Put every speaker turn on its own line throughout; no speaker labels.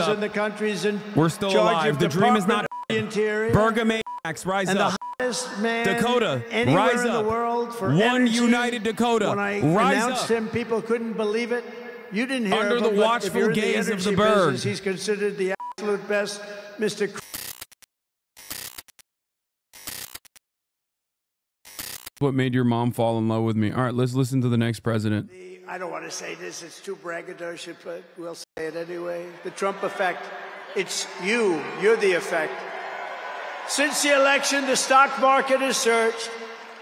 up.
And the countries in
We're still
charge
alive.
Of
The dream is not
Interior.
Burgamaniacs, rise
and
up.
The hottest man
Dakota,
anywhere
rise
in
up.
the world for
One
energy.
united Dakota,
When I
rise
announced
up.
him, people couldn't believe it. You didn't hear
Under
of
the
him, but if
watchful
you're in
gaze of the
energy
bird.
business, he's considered the absolute best, Mr.
What made your mom fall in love with me? All right, let's listen to the next president.
I don't want to say this, it's too braggadocious, but we'll say it anyway. The Trump effect, it's you. You're the effect. Since the election, the stock market has surged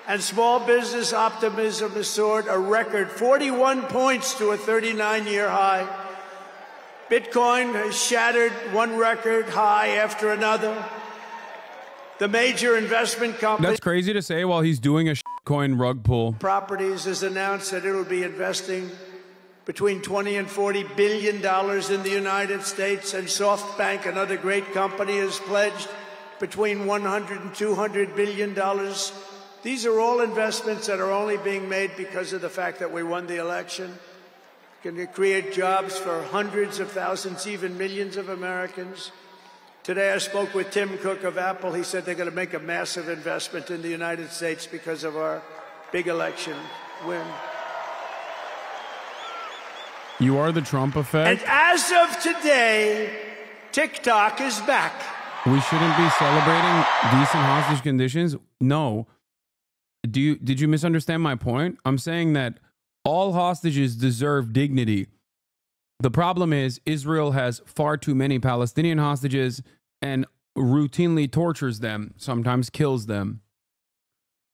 and small business optimism has soared a record 41 points to a 39-year high. Bitcoin has shattered one record high after another. The major investment company...
That's crazy to say while he's doing a coin rug pull.
Properties has announced that it will be investing between $20 and $40 billion in the United States, and SoftBank, another great company, has pledged between $100 and $200 billion. These are all investments that are only being made because of the fact that we won the election. Can create jobs for hundreds of thousands, even millions of Americans. Today I spoke with Tim Cook of Apple. He said they're going to make a massive investment in the United States because of our big election win.
You are the Trump effect?
And as of today, TikTok is back.
We shouldn't be celebrating decent hostage conditions? No. Did you misunderstand my point? I'm saying that all hostages deserve dignity. The problem is Israel has far too many Palestinian hostages and routinely tortures them, sometimes kills them,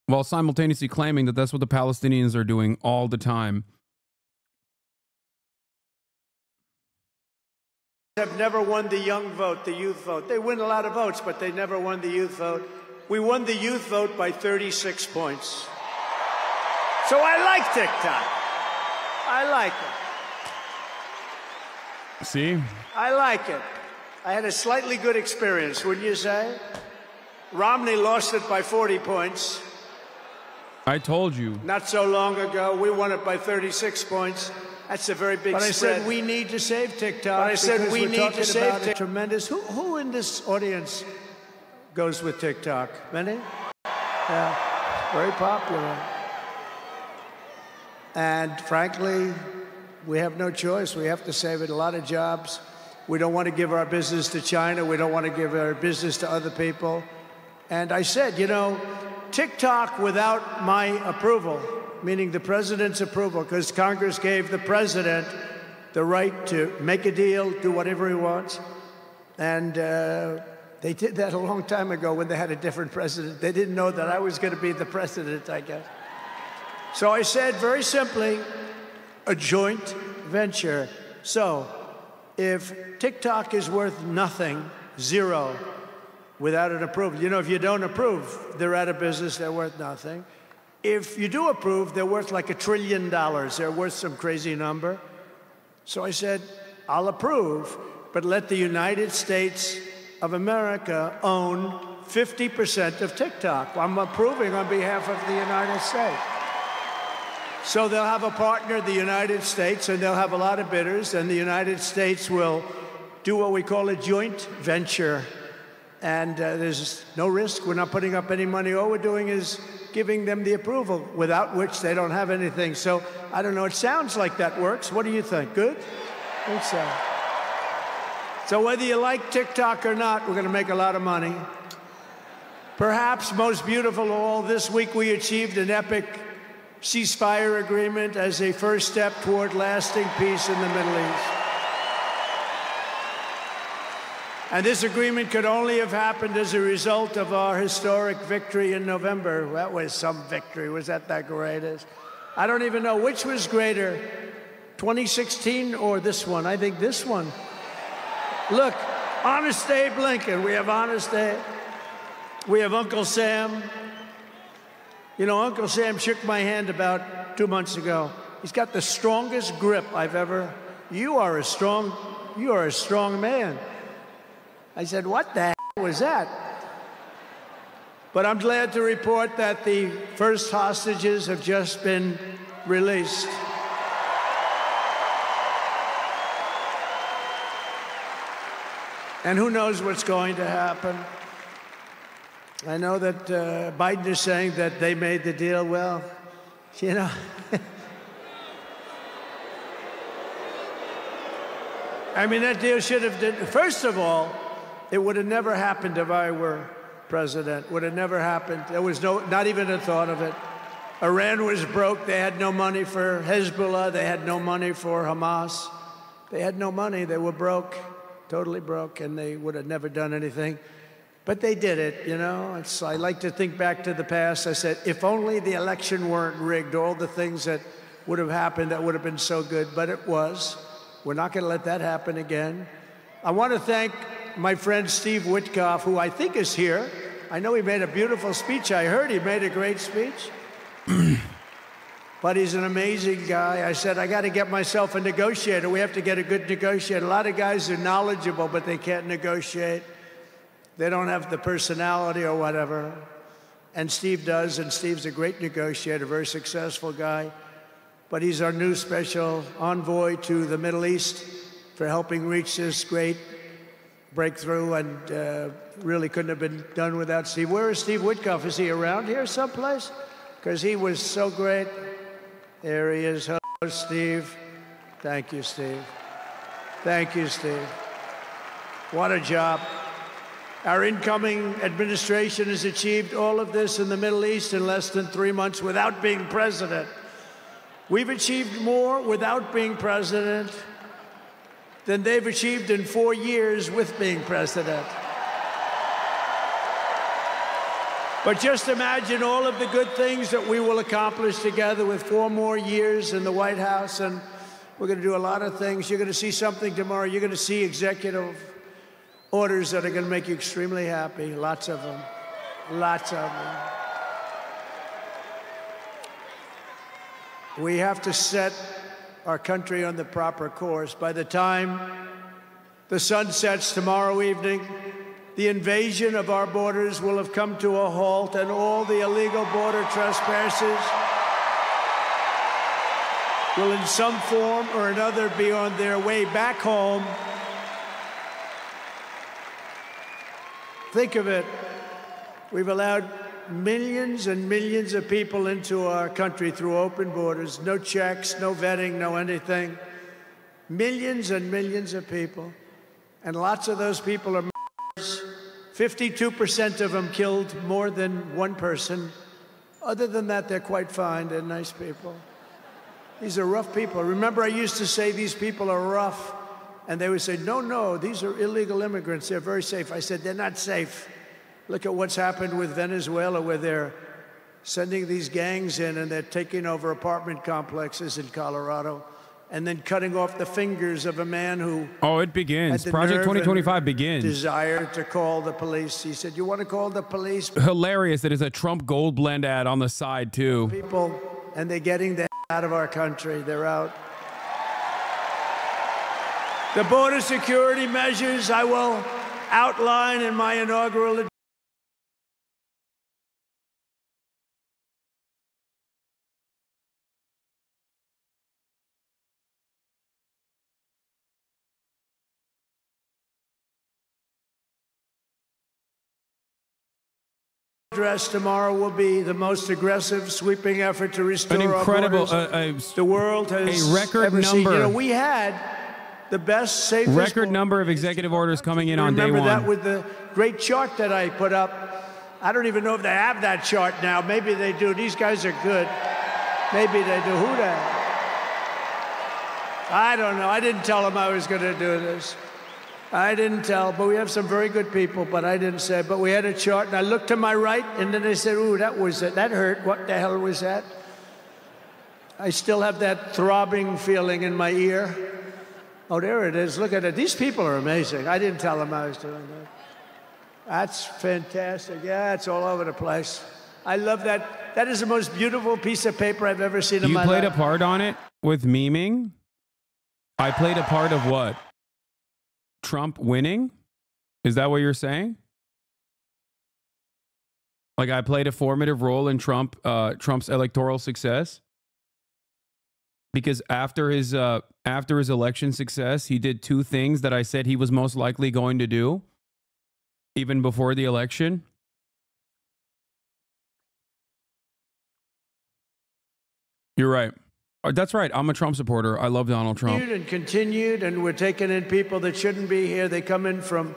while simultaneously claiming that that's what the Palestinians are doing all the time.
Have never won the young vote, the youth vote. They win a lot of votes, but they never won the youth vote. We won the youth vote by 36 points. So I like TikTok. I like it.
See?
I like it. I had a slightly good experience, wouldn't you say? Romney lost it by 40 points.
I told you.
Not so long ago, we won it by 36 points. That's a very big spread. But I said we need to save TikTok. But I said we need to save TikTok. Tremendous. Who in this audience goes with TikTok? Many? Yeah, very popular. And frankly, we have no choice. We have to save it. A lot of jobs. We don't want to give our business to China. We don't want to give our business to other people. And I said, you know, TikTok without my approval, meaning the president's approval, because Congress gave the president the right to make a deal, do whatever he wants. And they did that a long time ago when they had a different president. They didn't know that I was going to be the president, I guess. So I said, very simply, a joint venture. So if TikTok is worth nothing, zero, without an approval, you know, if you don't approve, they're out of business, they're worth nothing. If you do approve, they're worth like $1 trillion. They're worth some crazy number. So I said, I'll approve, but let the United States of America own 50% of TikTok. I'm approving on behalf of the United States. So they'll have a partner, the United States, and they'll have a lot of bidders, and the United States will do what we call a joint venture. And there's no risk. We're not putting up any money. All we're doing is giving them the approval, without which they don't have anything. So I don't know. It sounds like that works. What do you think? Good? I think so. So whether you like TikTok or not, we're going to make a lot of money. Perhaps most beautiful of all, this week we achieved an epic ceasefire agreement as a first step toward lasting peace in the Middle East. And this agreement could only have happened as a result of our historic victory in November. That was some victory. Was that greatest? I don't even know which was greater, 2016 or this one. I think this one. Look, Honest Abe Lincoln. We have Honest Abe. We have Uncle Sam. You know, Uncle Sam shook my hand about 2 months ago. He's got the strongest grip I've ever. You are a strong man. I said, what the hell was that? But I'm glad to report that the first hostages have just been released. And who knows what's going to happen. I know that Biden is saying that they made the deal. Well, you know, I mean, that deal should have done. First of all, it would have never happened if I were president. Would have never happened. There was not even a thought of it. Iran was broke. They had no money for Hezbollah. They had no money for Hamas. They had no money. They were broke, totally broke, and they would have never done anything. But they did it, you know. I like to think back to the past. I said, if only the election weren't rigged, all the things that would have happened that would have been so good, but it was. We're not going to let that happen again. I want to thank my friend Steve Witkoff, who I think is here. I know he made a beautiful speech. I heard he made a great speech. But he's an amazing guy. I said, I got to get myself a negotiator. We have to get a good negotiator. A lot of guys are knowledgeable, but they can't negotiate. They don't have the personality or whatever. And Steve does, and Steve's a great negotiator, very successful guy. But he's our new special envoy to the Middle East for helping reach this great breakthrough, and really couldn't have been done without Steve. Where is Steve Witkoff? Is he around here someplace? Because he was so great. There he is. Hello, Steve. Thank you, Steve. Thank you, Steve. What a job. Our incoming administration has achieved all of this in the Middle East in less than 3 months without being president. We've achieved more without being president than they've achieved in 4 years with being president. But just imagine all of the good things that we will accomplish together with 4 more years in the White House, and we're going to do a lot of things. You're going to see something tomorrow. You're going to see executive orders that are going to make you extremely happy. Lots of them. Lots of them. We have to set our country on the proper course. By the time the sun sets tomorrow evening, the invasion of our borders will have come to a halt, and all the illegal border trespassers will in some form or another be on their way back home. Think of it. We've allowed millions and millions of people into our country through open borders, no checks, no vetting, no anything. Millions and millions of people. And lots of those people are murderers. 52% of them killed more than one person. Other than that, they're quite fine. They're nice people. These are rough people. Remember, I used to say these people are rough. And they would say, no, no, these are illegal immigrants. They're very safe. I said, they're not safe. Look at what's happened with Venezuela, where they're sending these gangs in and they're taking over apartment complexes in Colorado and then cutting off the fingers of a man who...
Oh, it begins. Project 2025 begins.
...desire to call the police. He said, you want to call the police?
Hilarious. That is a Trump Gold Blend ad on the side, too.
People, and they're getting the out of our country. They're out. The border security measures I will outline in my inaugural address tomorrow will be the most aggressive, sweeping effort to restore
an incredible,
our borders the world has
a record
ever
number.
seen. You know, we had the best, safest
record number of executive orders coming in on day one.
Remember that with the great chart that I put up. I don't even know if they have that chart now. Maybe they do. These guys are good. Maybe they do. Who the? I don't know. I didn't tell them I was going to do this. I didn't tell, but we have some very good people, but I didn't say. But we had a chart, and I looked to my right, and then they said, ooh, that was it. That hurt. What the hell was that? I still have that throbbing feeling in my ear. Oh, there it is. Look at it. These people are amazing. I didn't tell them I was doing that. That's fantastic. Yeah, it's all over the place. I love that. That is the most beautiful piece of paper I've ever seen in my life.
You played a part on it with memeing? I played a part of what? Trump winning? Is that what you're saying? Like I played a formative role in Trump's electoral success? Because after after his election success, he did two things that I said he was most likely going to do, even before the election. You're right. That's right. I'm a Trump supporter. I love Donald Trump.
And continued, and we're taking in people that shouldn't be here. They come in from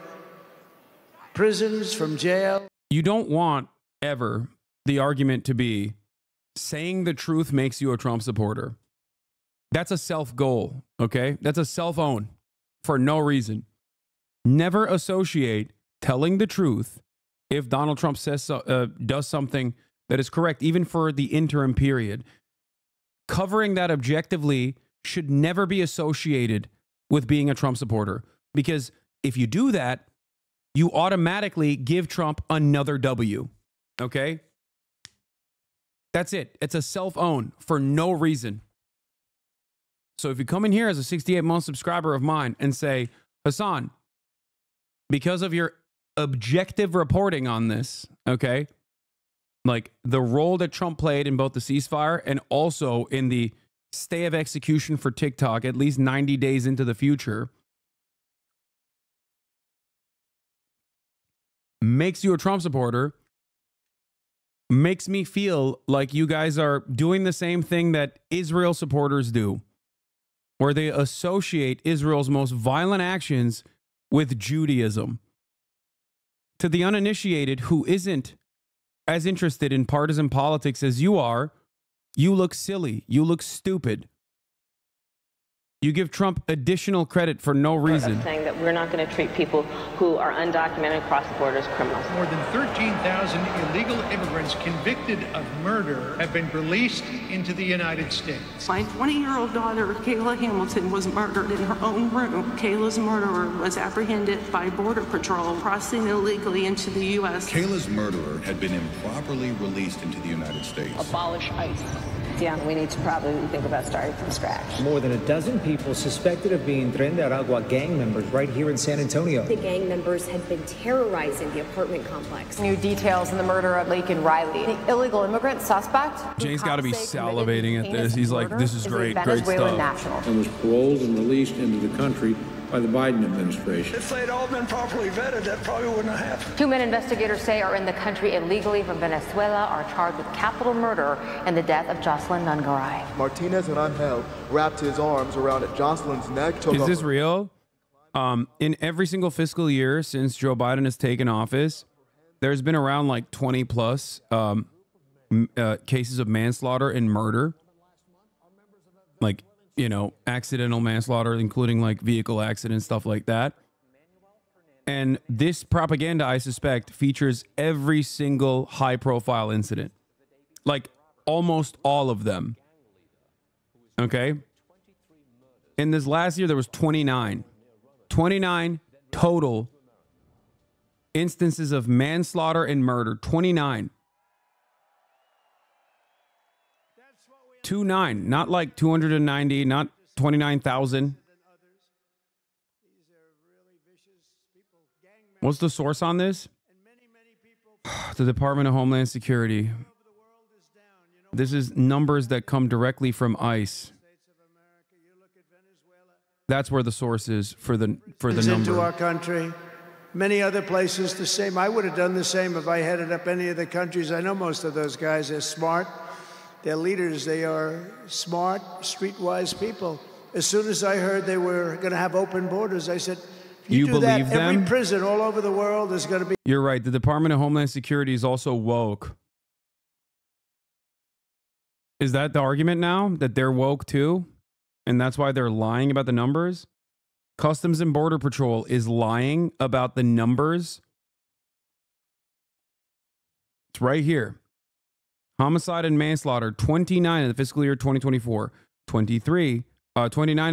prisons, from jail.
You don't want ever the argument to be saying the truth makes you a Trump supporter. That's a self-goal, okay? That's a self-own for no reason. Never associate telling the truth if Donald Trump says does something that is correct, even for the interim period. Covering that objectively should never be associated with being a Trump supporter, because if you do that, you automatically give Trump another W, okay? That's it. It's a self-own for no reason. So if you come in here as a 68-month subscriber of mine and say, Hasan, because of your objective reporting on this, okay, like the role that Trump played in both the ceasefire and also in the stay of execution for TikTok at least 90 days into the future, makes you a Trump supporter, makes me feel like you guys are doing the same thing that Israel supporters do, where they associate Israel's most violent actions with Judaism. To the uninitiated who isn't as interested in partisan politics as you are, you look silly. You look stupid. You give Trump additional credit for no reason.
Saying that we're not going to treat people who are undocumented across the border as criminals.
More than 13,000 illegal immigrants convicted of murder have been released into the United States.
My 20-year-old daughter, Kayla Hamilton, was murdered in her own room. Kayla's murderer was apprehended by Border Patrol crossing illegally into the U.S.
Kayla's murderer had been improperly released into the United States.
Abolish ICE. Yeah, we need to probably think about starting from scratch.
More than a dozen people suspected of being Tren de Aragua gang members right here in San Antonio.
The gang members had been terrorizing the apartment complex.
New details in the murder of Laken Riley. The illegal immigrant suspect.
Jane's got to be salivating at this. He's like, this is great, great stuff.
National.
And was paroled and released into the country by the Biden administration.
If they'd all been properly vetted, that probably wouldn't have happened.
Two men investigators say are in the country illegally from Venezuela are charged with capital murder and the death of Jocelyn Nungaray.
Martinez and Angel wrapped his arms around Jocelyn's neck.
Is this real? In every single fiscal year since Joe Biden has taken office, there's been around like 20 plus cases of manslaughter and murder. Like, you know, accidental manslaughter, including like vehicle accidents, stuff like that. And this propaganda, I suspect, features every single high-profile incident. Like, almost all of them. Okay? In this last year, there was 29. 29 total instances of manslaughter and murder. 29. 29, not like 290, not 29,000. What's the source on this? The Department of Homeland Security. This is numbers that come directly from ICE. That's where the source is for the number.
Into our country. Many other places the same. I would have done the same if I headed up any of the countries. I know most of those guys. They're smart. They're leaders. They are smart, streetwise people. As soon as I heard they were going to have open borders, I said,
you
do
believe
that,
them?
every prison all over the world is going to be...
You're right. The Department of Homeland Security is also woke. Is that the argument now? That they're woke too? And that's why they're lying about the numbers? Customs and Border Patrol is lying about the numbers. It's right here. Homicide and manslaughter, 29 in the fiscal year 2024. 29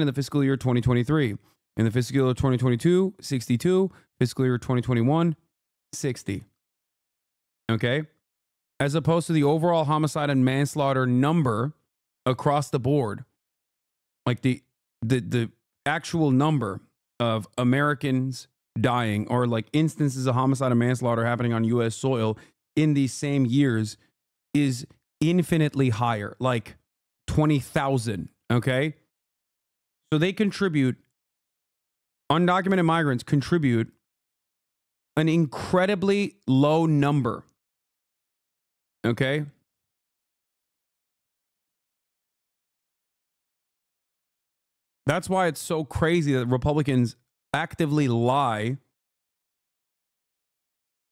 in the fiscal year 2023. In the fiscal year 2022, 62. Fiscal year 2021, 60. Okay? As opposed to the overall homicide and manslaughter number across the board. Like the actual number of Americans dying, or like instances of homicide and manslaughter happening on U.S. soil in these same years, is infinitely higher, like 20,000, okay? So they contribute, undocumented migrants contribute an incredibly low number. Okay? That's why it's so crazy that Republicans actively lie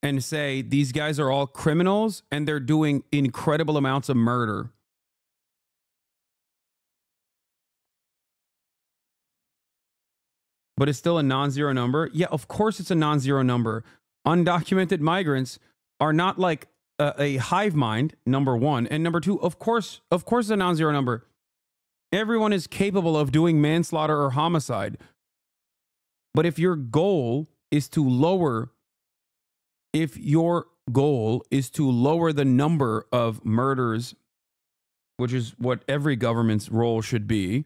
and say these guys are all criminals and they're doing incredible amounts of murder. But it's still a non-zero number. Yeah, of course it's a non-zero number. Undocumented migrants are not like a hive mind, number one. And number two, of course it's a non-zero number. Everyone is capable of doing manslaughter or homicide. But if your goal is to lower the number of murders, which is what every government's role should be,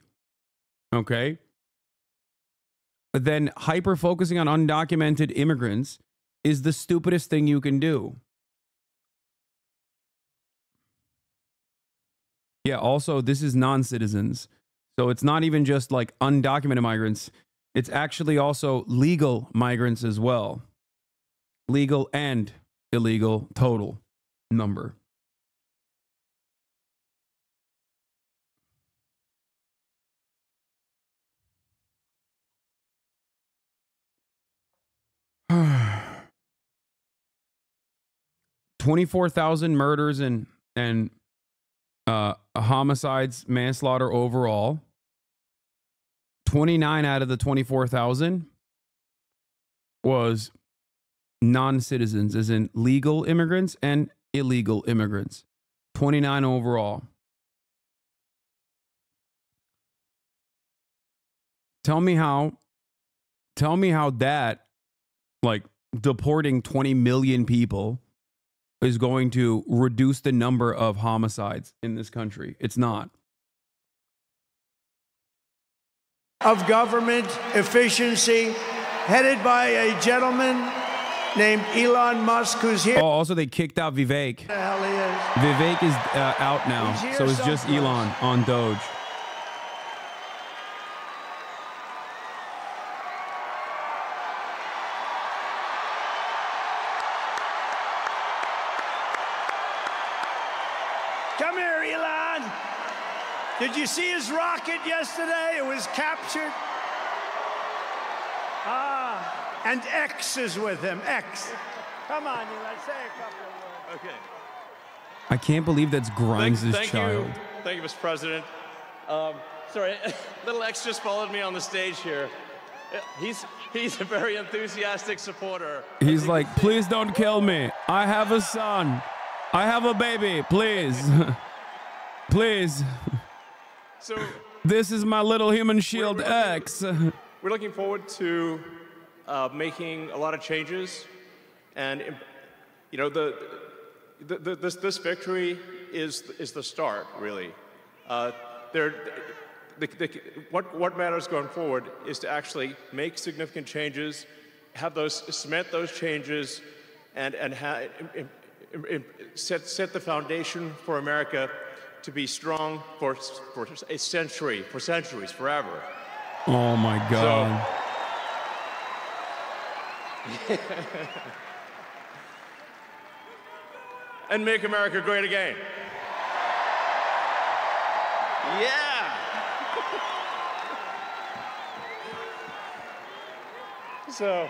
okay, then hyper-focusing on undocumented immigrants is the stupidest thing you can do. Yeah, also, this is non-citizens. So it's not even just like undocumented migrants. It's actually also legal migrants as well. Legal and illegal total number. $24,000 murders and homicides, manslaughter overall. 29 out of the 24,000 was non-citizens, as in legal immigrants and illegal immigrants. 29 overall. Tell me how that, like, deporting 20 million people is going to reduce the number of homicides in this country. It's not.
Of government efficiency, headed by a gentleman named Elon Musk, who's here.
Oh, also they kicked out Vivek.
The hell he is.
Vivek is out now, so it's just Elon on Doge.
Come here, Elon. Did you see his rocket yesterday? It was captured. And X is with him. X. Come on, Elon, say a couple of words.
Okay.
I can't believe that's Grimes' child.
Thank you, Mr. President. Sorry, little X just followed me on the stage here. He's a very enthusiastic supporter.
He's like, please don't kill me. I have a son. I have a baby. Please. Please.
So
this is my little human shield X.
We're looking forward to making a lot of changes, and you know, this victory is the start, really. What matters going forward is to actually make significant changes, cement those changes, and set the foundation for America to be strong for a century, for centuries, forever.
Oh my God.
And make America great again. Yeah. So,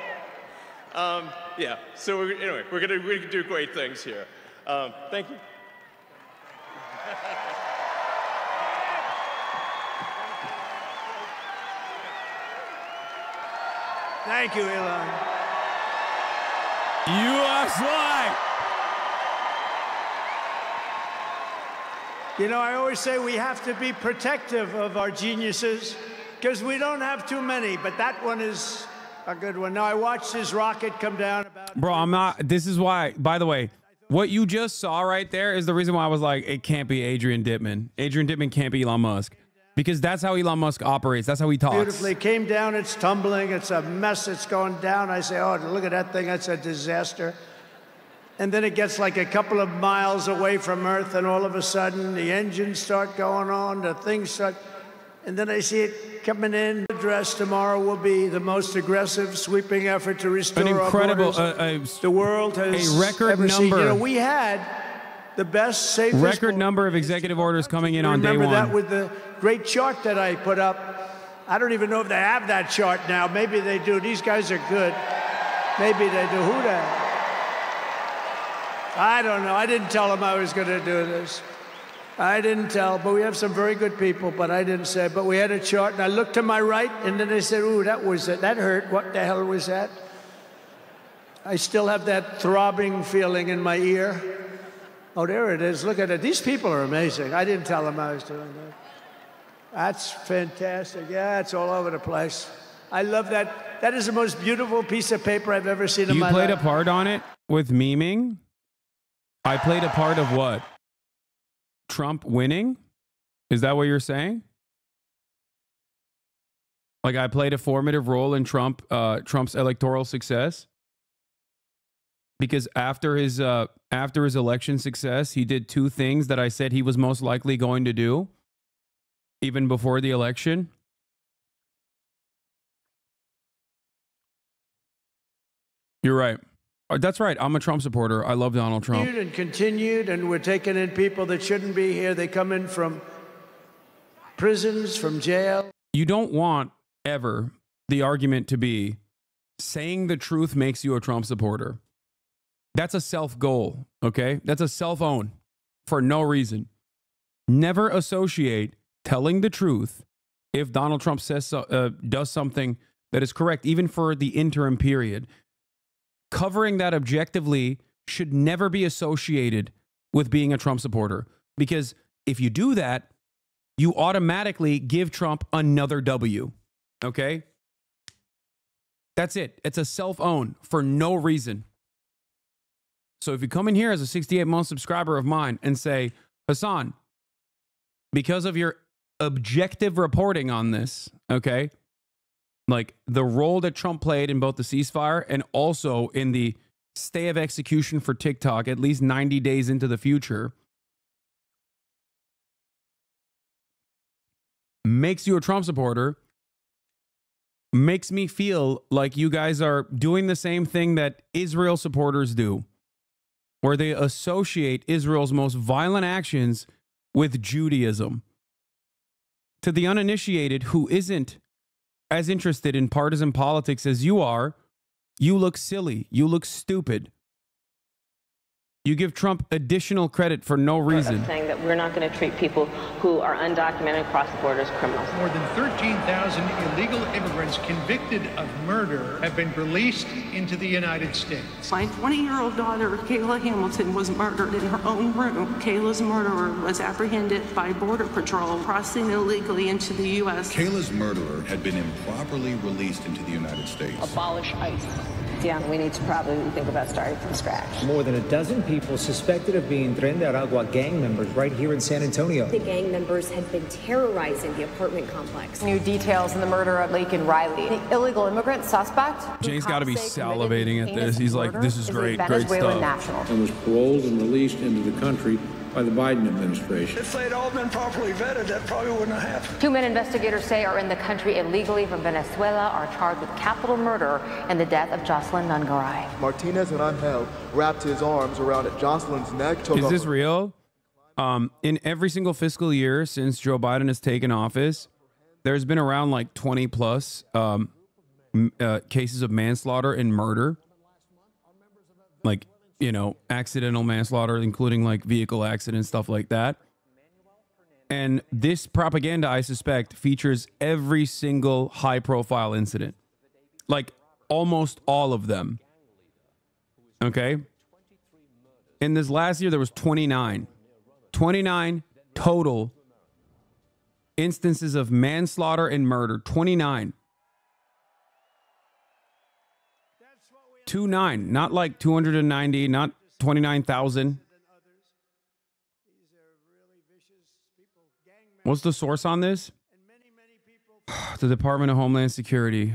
yeah. So anyway, we're gonna do great things here. Thank you.
Thank you, Elon.
USA!
You know, I always say we have to be protective of our geniuses because we don't have too many, but that one is a good one. Now, I watched his rocket come down about...
Bro, I'm not... This is why, by the way, what you just saw right there is the reason why I was like, it can't be Adrian Dittman. Adrian Dittman can't be Elon Musk. Because that's how Elon Musk operates. That's how he talks.
Beautifully came down. It's tumbling. It's a mess. It's going down. I say, oh, look at that thing. That's a disaster. And then it gets like a couple of miles away from Earth, and all of a sudden the engines start going on. The things start. And then I see it coming in. The address tomorrow will be the most aggressive, sweeping effort to restore
an incredible,
our borders the world has
a record
ever seen.
number.
You know, we had the best, safest
record number of executive orders coming in on day one.
Remember that with the great chart that I put up. I don't even know if they have that chart now. Maybe they do. These guys are good. Maybe they do. Who the? I don't know. I didn't tell them I was going to do this. I didn't tell, but we have some very good people, but I didn't say. But we had a chart, and I looked to my right, and then they said, ooh, that hurt. What the hell was that? I still have that throbbing feeling in my ear. Oh, there it is. Look at it. These people are amazing. I didn't tell them I was doing that. That's fantastic. Yeah, it's all over the place. I love that. That is the most beautiful piece of paper I've ever seen in my life.
You played a part on it with memeing? I played a part of what? Trump winning? Is that what you're saying? Like I played a formative role in Trump's electoral success? Because after his election success, he did two things that I said he was most likely going to do, even before the election. You're right. That's right. I'm a Trump supporter. I love Donald Trump.
Continued, and we're taking in people that shouldn't be here. They come in from prisons, from jail.
You don't want ever the argument to be saying the truth makes you a Trump supporter. That's a self-goal, okay? That's a self-own for no reason. Never associate telling the truth if Donald Trump says does something that is correct, even for the interim period. Covering that objectively should never be associated with being a Trump supporter. Because if you do that, you automatically give Trump another W, okay? That's it. It's a self-own for no reason. So if you come in here as a 68-month subscriber of mine and say, Hasan, because of your objective reporting on this, okay, like the role that Trump played in both the ceasefire and also in the stay of execution for TikTok at least 90 days into the future, makes you a Trump supporter, makes me feel like you guys are doing the same thing that Israel supporters do, where they associate Israel's most violent actions with Judaism. To the uninitiated who isn't as interested in partisan politics as you are, you look silly. You look stupid. You give Trump additional credit for no reason.
Saying that we're not going to treat people who are undocumented across the border as criminals.
More than 13,000 illegal immigrants convicted of murder have been released into the United States.
My 20-year-old daughter, Kayla Hamilton, was murdered in her own room. Kayla's murderer was apprehended by Border Patrol crossing illegally into the U.S.
Kayla's murderer had been improperly released into the United States.
Abolish ICE. Yeah, we need to probably think about starting from scratch.
More than a dozen people suspected of being Tren de Aragua gang members right here in San Antonio.
The gang members had been terrorizing the apartment complex.
New details in the murder of Lake and Riley. The illegal immigrant suspect.
Jane's got to be salivating at this. He's like, this is great, great stuff.
And was paroled and released into the country by the Biden administration.
If they'd all been properly vetted, that probably wouldn't have happened.
2 men investigators say are in the country illegally from Venezuela are charged with capital murder and the death of Jocelyn Nungaray.
Martinez and Angel wrapped his arms around Jocelyn's neck.
Is this real? In every single fiscal year since Joe Biden has taken office, there's been around like 20 plus cases of manslaughter and murder. Like, you know, accidental manslaughter, including like vehicle accidents, stuff like that. And this propaganda, I suspect, features every single high-profile incident. Like, almost all of them. Okay? In this last year, there was 29. 29 total instances of manslaughter and murder. 29. 29, not like 290, not 29,000. What's the source on this? The Department of Homeland Security.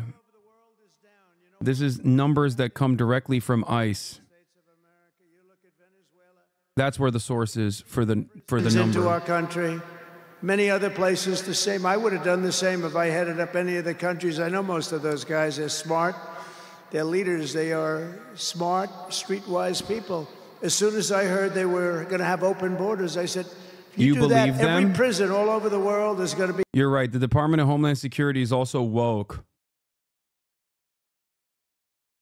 This is numbers that come directly from ICE. That's where the source is for the number.
Into our country. many other places the same. I would have done the same if I headed up any of the countries. I know most of those guys. They're smart. They're leaders. They are smart, streetwise people. As soon as I heard they were going to have open borders, I said,
you
do
believe
that,
them?
every prison all over the world is going to be...
You're right. The Department of Homeland Security is also woke.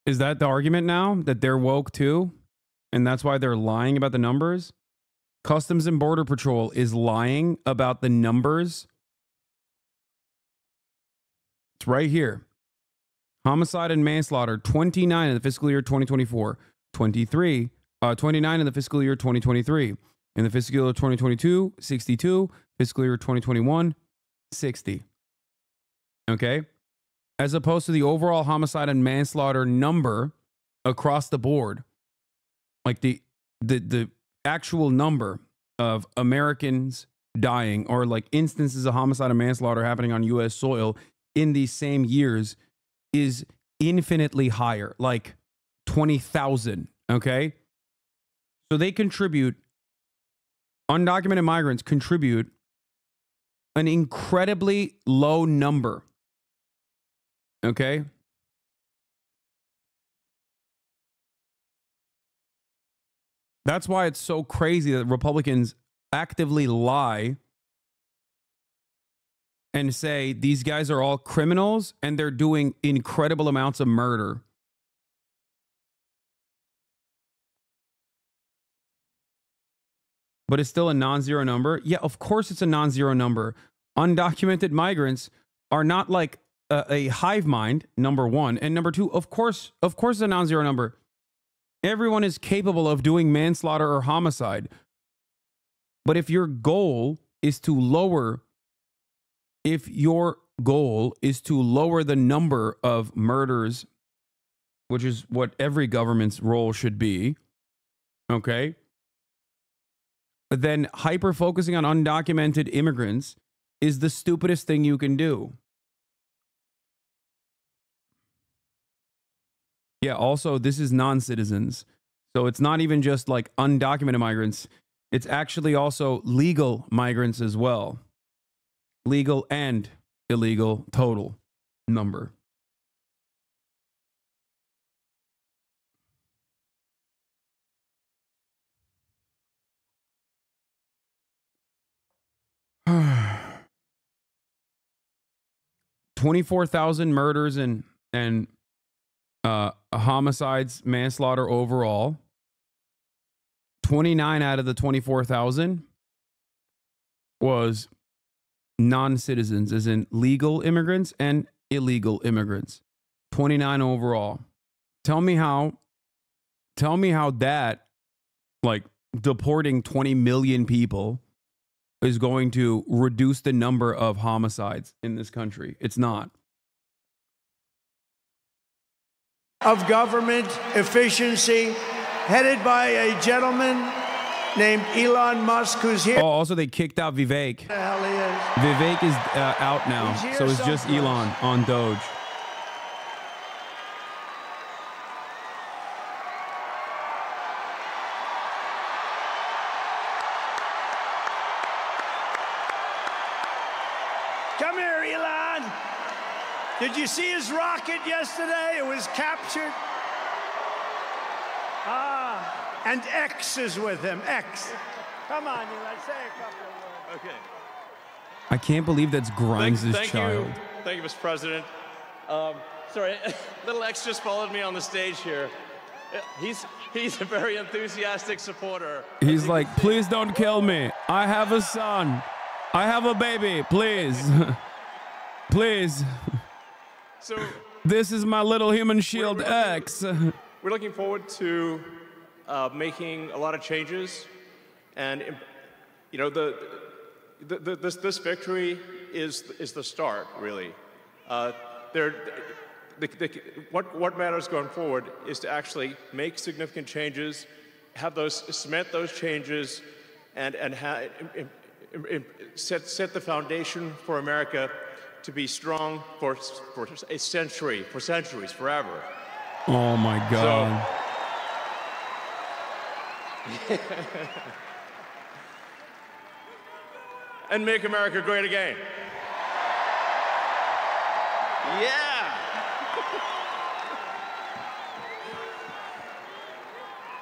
Is that the argument now? That they're woke too? And that's why they're lying about the numbers? Customs and Border Patrol is lying about the numbers. It's right here. Homicide and manslaughter, 29 in the fiscal year 2024. 29 in the fiscal year 2023. In the fiscal year 2022, 62. Fiscal year 2021, 60. Okay? As opposed to the overall homicide and manslaughter number across the board. Like the actual number of Americans dying, or like instances of homicide and manslaughter happening on U.S. soil in these same years, is infinitely higher, like 20,000. Okay. So they contribute, undocumented migrants contribute an incredibly low number. Okay. That's why it's so crazy that Republicans actively lie and say these guys are all criminals and they're doing incredible amounts of murder. But it's still a non-zero number? Yeah, of course it's a non-zero number. Undocumented migrants are not like a hive mind, number one. And number two, of course it's a non-zero number. Everyone is capable of doing manslaughter or homicide. But if your goal is to lower the number of murders, which is what every government's role should be, okay, then hyper-focusing on undocumented immigrants is the stupidest thing you can do. Yeah, also, this is non-citizens. So it's not even just like undocumented migrants. It's actually also legal migrants as well. Legal and illegal total number. $24,000 murders and homicides, manslaughter overall. 29 out of the 24,000 was non-citizens, as in legal immigrants and illegal immigrants. 29 overall. Tell me how that, like, deporting 20 million people is going to reduce the number of homicides in this country. It's not.
Of government efficiency, headed by a gentleman named Elon Musk, who's here.
Oh, also they kicked out Vivek.
The hell he is.
Vivek is out now, so it's just Elon on Doge.
Come here, Elon. Did you see his rocket yesterday? It was captured. And X is with him. X. Come on, Elon, say a couple of words.
Okay.
I can't believe that's Grimes'
Thank
child.
Thank you, Mr. President. Sorry, little X just followed me on the stage here. He's a very enthusiastic supporter.
He's like, please don't kill me. I have a son. I have a baby. Please. Please.
So
this is my little human shield X.
We're looking forward to making a lot of changes, and you know, this victory is the start, really. What matters going forward is to actually make significant changes, cement those changes, and set the foundation for America to be strong for a century, for centuries, forever.
Oh my God.
and make America great again. Yeah.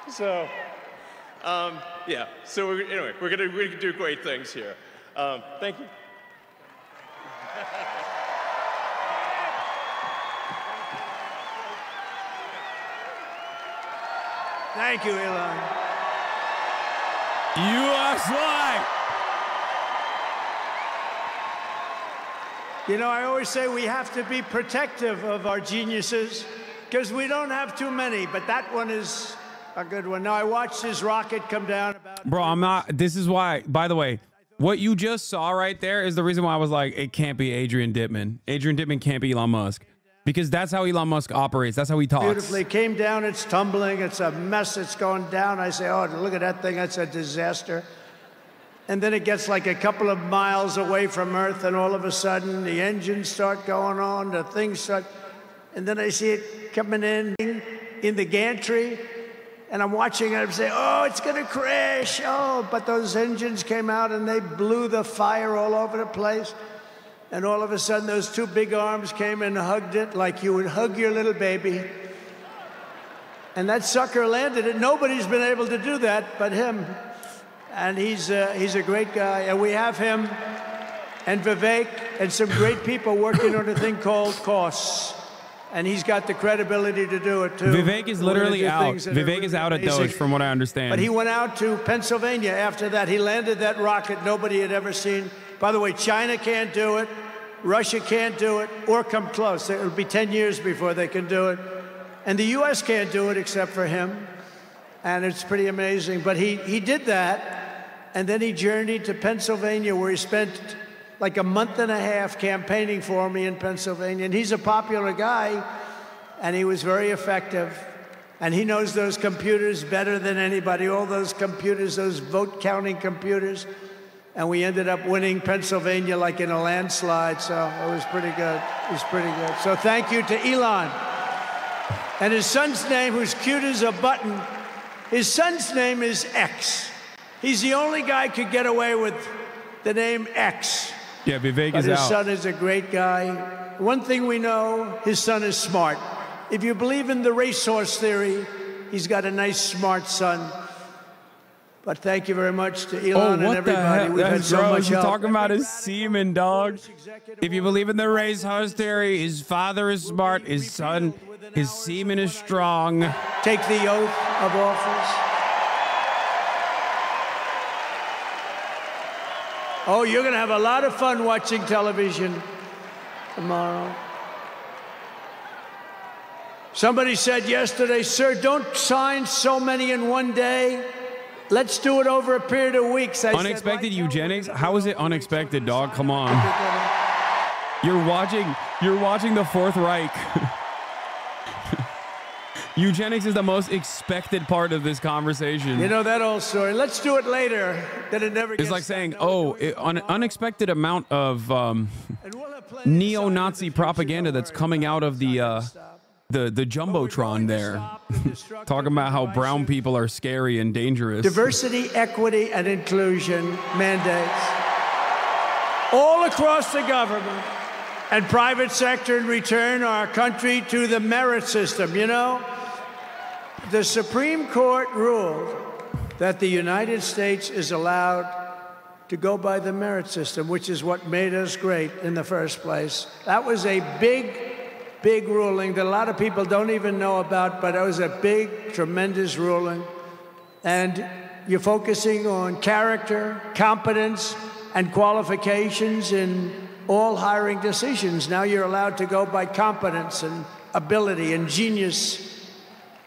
So, yeah. So anyway, we're gonna do great things here. Thank you.
Thank you, Elon.
USA!
You know, I always say we have to be protective of our geniuses because we don't have too many, but that one is a good one. Now, I watched his rocket come down about...
Bro, I'm not... This is why... By the way, what you just saw right there is the reason why I was like, it can't be Adrian Dittman. Adrian Dittman can't be Elon Musk. Because that's how Elon Musk operates. That's how he talks.
Beautifully. Came down, it's tumbling, it's a mess, it's going down. I say, oh, look at that thing, that's a disaster. And then it gets like a couple of miles away from Earth, and all of a sudden the engines start going on, the things start, and then I see it coming in the gantry, and I'm watching it, I'm saying, oh, it's gonna crash, oh, but those engines came out and they blew the fire all over the place. And all of a sudden, those two big arms came and hugged it like you would hug your little baby. And that sucker landed it. Nobody's been able to do that but him. And he's a great guy. And we have him and Vivek and some great people working on a thing called costs. And he's got the credibility to do it, too.
Vivek is literally out. Vivek is out at Doge, from what I understand.
But he went out to Pennsylvania after that. He landed that rocket nobody had ever seen. By the way, China can't do it. Russia can't do it or come close. It'll be 10 years before they can do it. And the U.S. can't do it except for him. And it's pretty amazing. But he did that, and then he journeyed to Pennsylvania, where he spent like a month and a half campaigning for me in Pennsylvania. And he's a popular guy, and he was very effective. And he knows those computers better than anybody, all those computers, those vote-counting computers. And we ended up winning Pennsylvania like in a landslide, so it was pretty good. It was pretty good. So thank you to Elon. And his son's name, who's cute as a button, his son's name is X. He's the only guy who could get away with the name X.
Yeah, Vivek is
out. His son is a great guy. One thing we know, his son is smart. If you believe in the racehorse theory, he's got a nice, smart son. But thank you very much to Elon and everybody. We've had so much help.
Talking about his semen, dog. If you believe in the racehorse theory, his father is smart, his son, his semen is strong.
Take the oath of office. Oh, you're going to have a lot of fun watching television tomorrow. Somebody said yesterday, sir, don't sign so many in one day. Let's do it over a period of weeks.
Unexpected eugenics? How is it unexpected, dog? Come on. You're watching the Fourth Reich. Eugenics is the most expected part of this conversation.
You know that old story. Let's do it later. Then it never gets.
It's like saying, oh, an unexpected amount of neo-Nazi propaganda that's coming out of the Jumbotron there. Talking about how brown people are scary and dangerous.
Diversity, equity, and inclusion mandates all across the government and private sector and return our country to the merit system. You know, the Supreme Court ruled that the United States is allowed to go by the merit system, which is what made us great in the first place. That was a big ruling that a lot of people don't even know about, but it was a big, tremendous ruling. And you're focusing on character, competence, and qualifications in all hiring decisions. Now you're allowed to go by competence and ability and genius.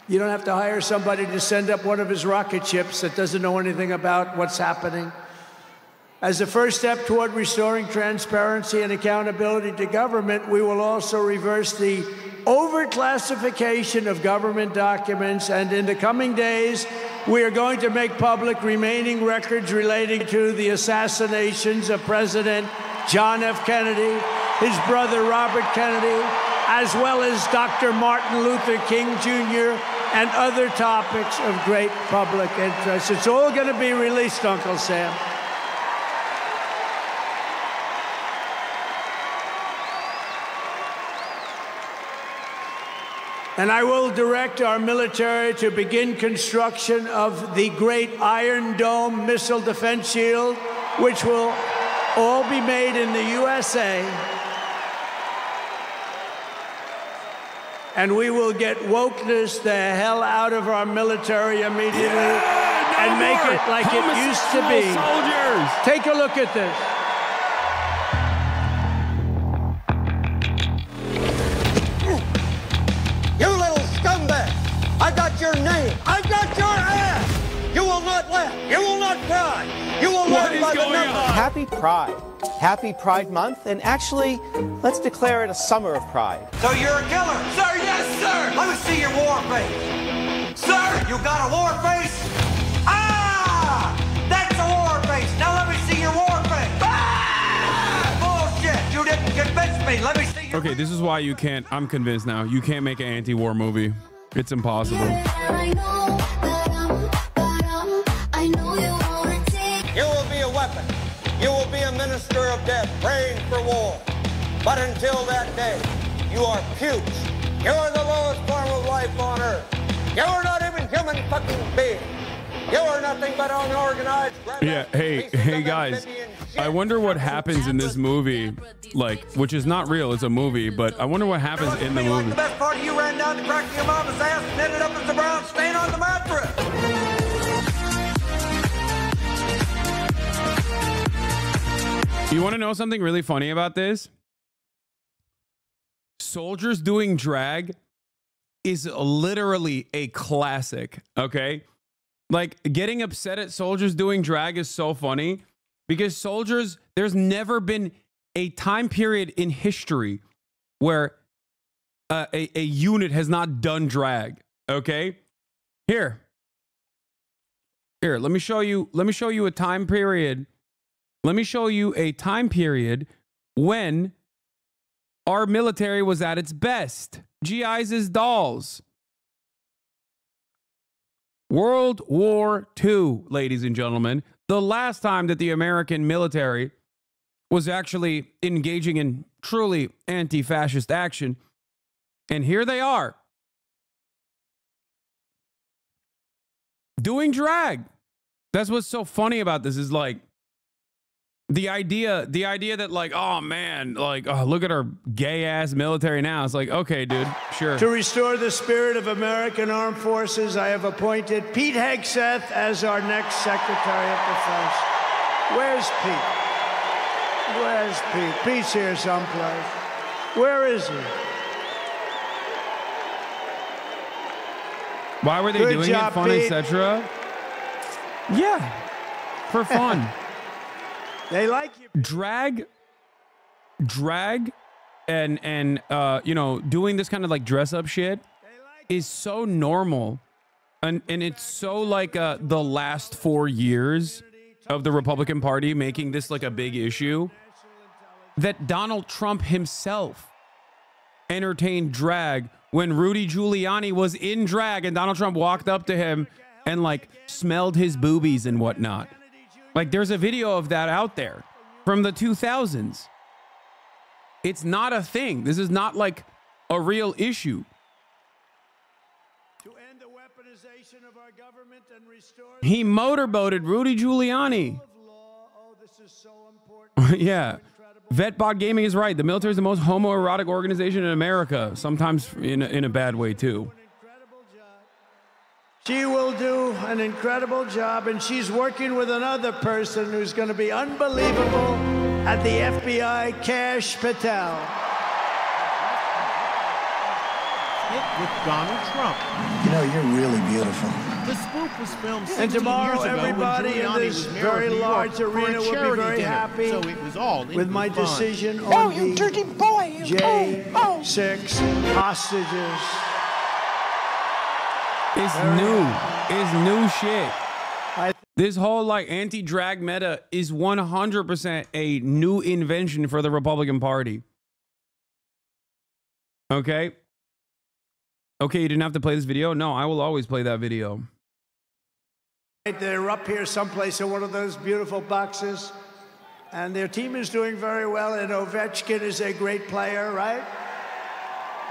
You don't have to hire somebody to send up one of his rocket ships that doesn't know anything about what's happening. As a first step toward restoring transparency and accountability to government, we will also reverse the overclassification of government documents, and in the coming days, we are going to make public remaining records relating to the assassinations of President John F. Kennedy, his brother Robert Kennedy, as well as Dr. Martin Luther King Jr., and other topics of great public interest. It's all going to be released, Uncle Sam. And I will direct our military to begin construction of the great Iron Dome missile defense shield, which will all be made in the USA. And we will get wokeness the hell out of our military immediately and make it like it used to be.
Soldiers.
Take a look at this.
You little scumbag! I got your name! I got your ass! You will not laugh! You will not cry! You will learn by the numbers!
Happy Pride. Happy Pride Month, and actually, let's declare it a summer of pride.
So you're a killer? Sir, yes, sir! Let me see your war face! Sir, you got a war face? Ah! That's a war face! Now let me see your war face! Ah! Bullshit! You didn't convince me! Let me see your...
Okay, this is why you can't, I'm convinced now, you can't make an anti-war movie. It's impossible.
You will be a weapon. You will be a minister of death, praying for war. But until that day, you are pukes. You are the lowest form of life on earth. You are not even human fucking being. You are nothing but unorganized.
Yeah, hey guys, I wonder what happens in this movie, like, which is not real, it's a movie, but I wonder what happens in the movie.
The best part of you ran down the crack of your mama's ass and ended up as a brown stain on the mattress.
You want to know something really funny about this? Soldiers Doing Drag is literally a classic, okay? Like, getting upset at soldiers doing drag is so funny because soldiers, there's never been a time period in history where a unit has not done drag, okay? Here, let me show you a time period. Let me show you a time period when our military was at its best. GIs as dolls. World War II, ladies and gentlemen. The last time that the American military was actually engaging in truly anti-fascist action. And here they are. Doing drag. That's what's so funny about this is like, the idea that like, oh man, like, oh, look at our gay ass military now. It's like, okay, dude, sure.
To restore the spirit of American Armed Forces, I have appointed Pete Hegseth as our next Secretary of Defense. Where's Pete? Where's Pete? Pete's here someplace. Where is he?
Why were they
Good
doing
job,
it, fun,
Pete.
etc.? Yeah, for fun.
They like you.
Drag, and you know, doing this kind of like dress up shit is so normal, and it's so like the last 4 years of the Republican Party making this like a big issue that Donald Trump himself entertained drag when Rudy Giuliani was in drag and Donald Trump walked up to him and like smelled his boobies and whatnot. Like, there's a video of that out there from the 2000s. It's not a thing. This is not like a real issue.
To end the weaponization of our government and restore...
He motorboated Rudy Giuliani.
Oh, this is so important.
Yeah. Vetbot Gaming is right. The military is the most homoerotic organization in America, sometimes in a bad way, too.
She will do an incredible job, and she's working with another person who's going to be unbelievable at the FBI, Kash Patel.
With Donald Trump.
You know, you're really beautiful.
The spoof was filmed 16
And tomorrow,
years ago
everybody
when
in
Giuliani
this
was mayor
very
of New York
large
for a
arena will be
charity
very
dinner.
happy
So it was all
with my
fun.
decision
Oh,
on
you
the
dirty boy!
J6 hostages.
It's new shit. This whole like anti-drag meta is 100% a new invention for the Republican Party. Okay? Okay, you didn't have to play this video? No, I will always play that video.
They're up here someplace in one of those beautiful boxes, and their team is doing very well, and Ovechkin is a great player, right?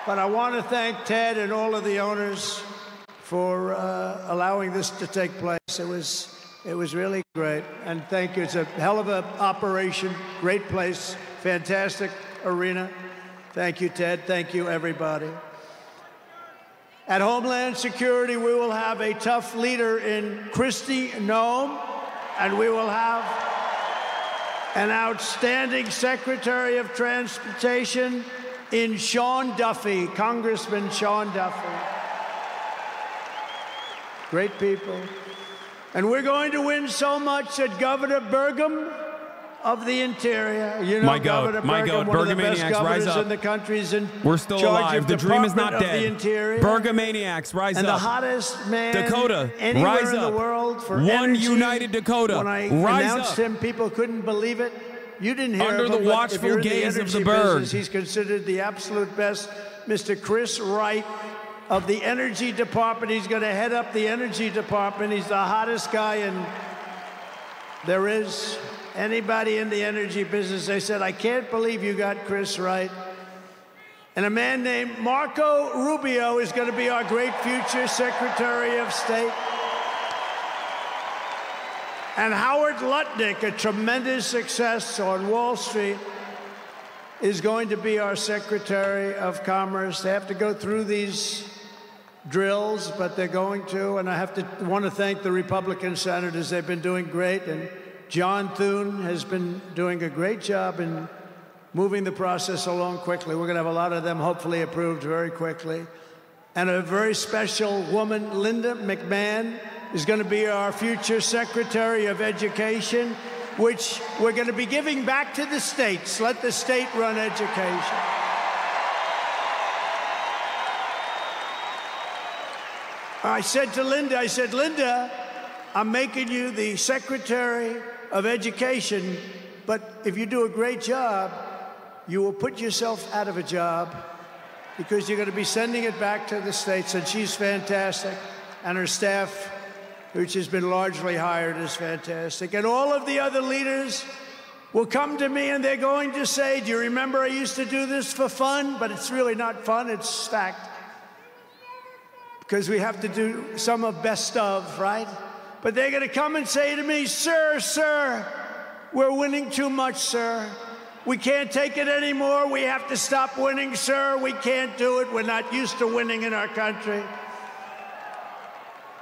But I want to thank Ted and all of the owners for allowing this to take place. It was really great. And thank you. It's a hell of an operation. Great place. Fantastic arena. Thank you, Ted. Thank you, everybody. At Homeland Security, we will have a tough leader in Kristi Noem, and we will have an outstanding Secretary of Transportation in Sean Duffy, Congressman Sean Duffy. Great people. And we're going to win so much that Governor Burgum of the Interior, you know, Governor Burgum, one of the best governors in the country, is in
We're still
charge
alive.
of
The dream is not
Department of
dead.
the Interior.
Burgomaniacs, rise
and
up.
And the hottest man
Dakota,
anywhere
rise
in
up.
the world for
One
energy.
united Dakota,
When I
rise
announced
up.
him, people couldn't believe it. You didn't hear
Under
of
the
him, but if
watchful
you're in
gaze of the
energy
bird.
business, he's considered the absolute best. Mr. Chris Wright of the Energy Department. He's going to head up the Energy Department. He's the hottest guy in there is. Anybody in the energy business, they said, I can't believe you got Chris Wright. And a man named Marco Rubio is going to be our great future Secretary of State. And Howard Lutnick, a tremendous success on Wall Street, is going to be our Secretary of Commerce. They have to go through these drills, but they're going to. And I want to thank the Republican senators. They've been doing great. And John Thune has been doing a great job in moving the process along quickly. We're going to have a lot of them hopefully approved very quickly. And a very special woman, Linda McMahon, is going to be our future Secretary of Education, which we're going to be giving back to the states. Let the state run education. I said to Linda, Linda, I'm making you the Secretary of Education, but if you do a great job, you will put yourself out of a job because you're going to be sending it back to the states. And she's fantastic. And her staff, which has been largely hired, is fantastic. And all of the other leaders will come to me and they're going to say, do you remember I used to do this for fun? But it's really not fun, it's fact. Because we have to do some of best of, right? But they're going to come and say to me, sir, we're winning too much, sir. We can't take it anymore. We have to stop winning, sir. We can't do it. We're not used to winning in our country.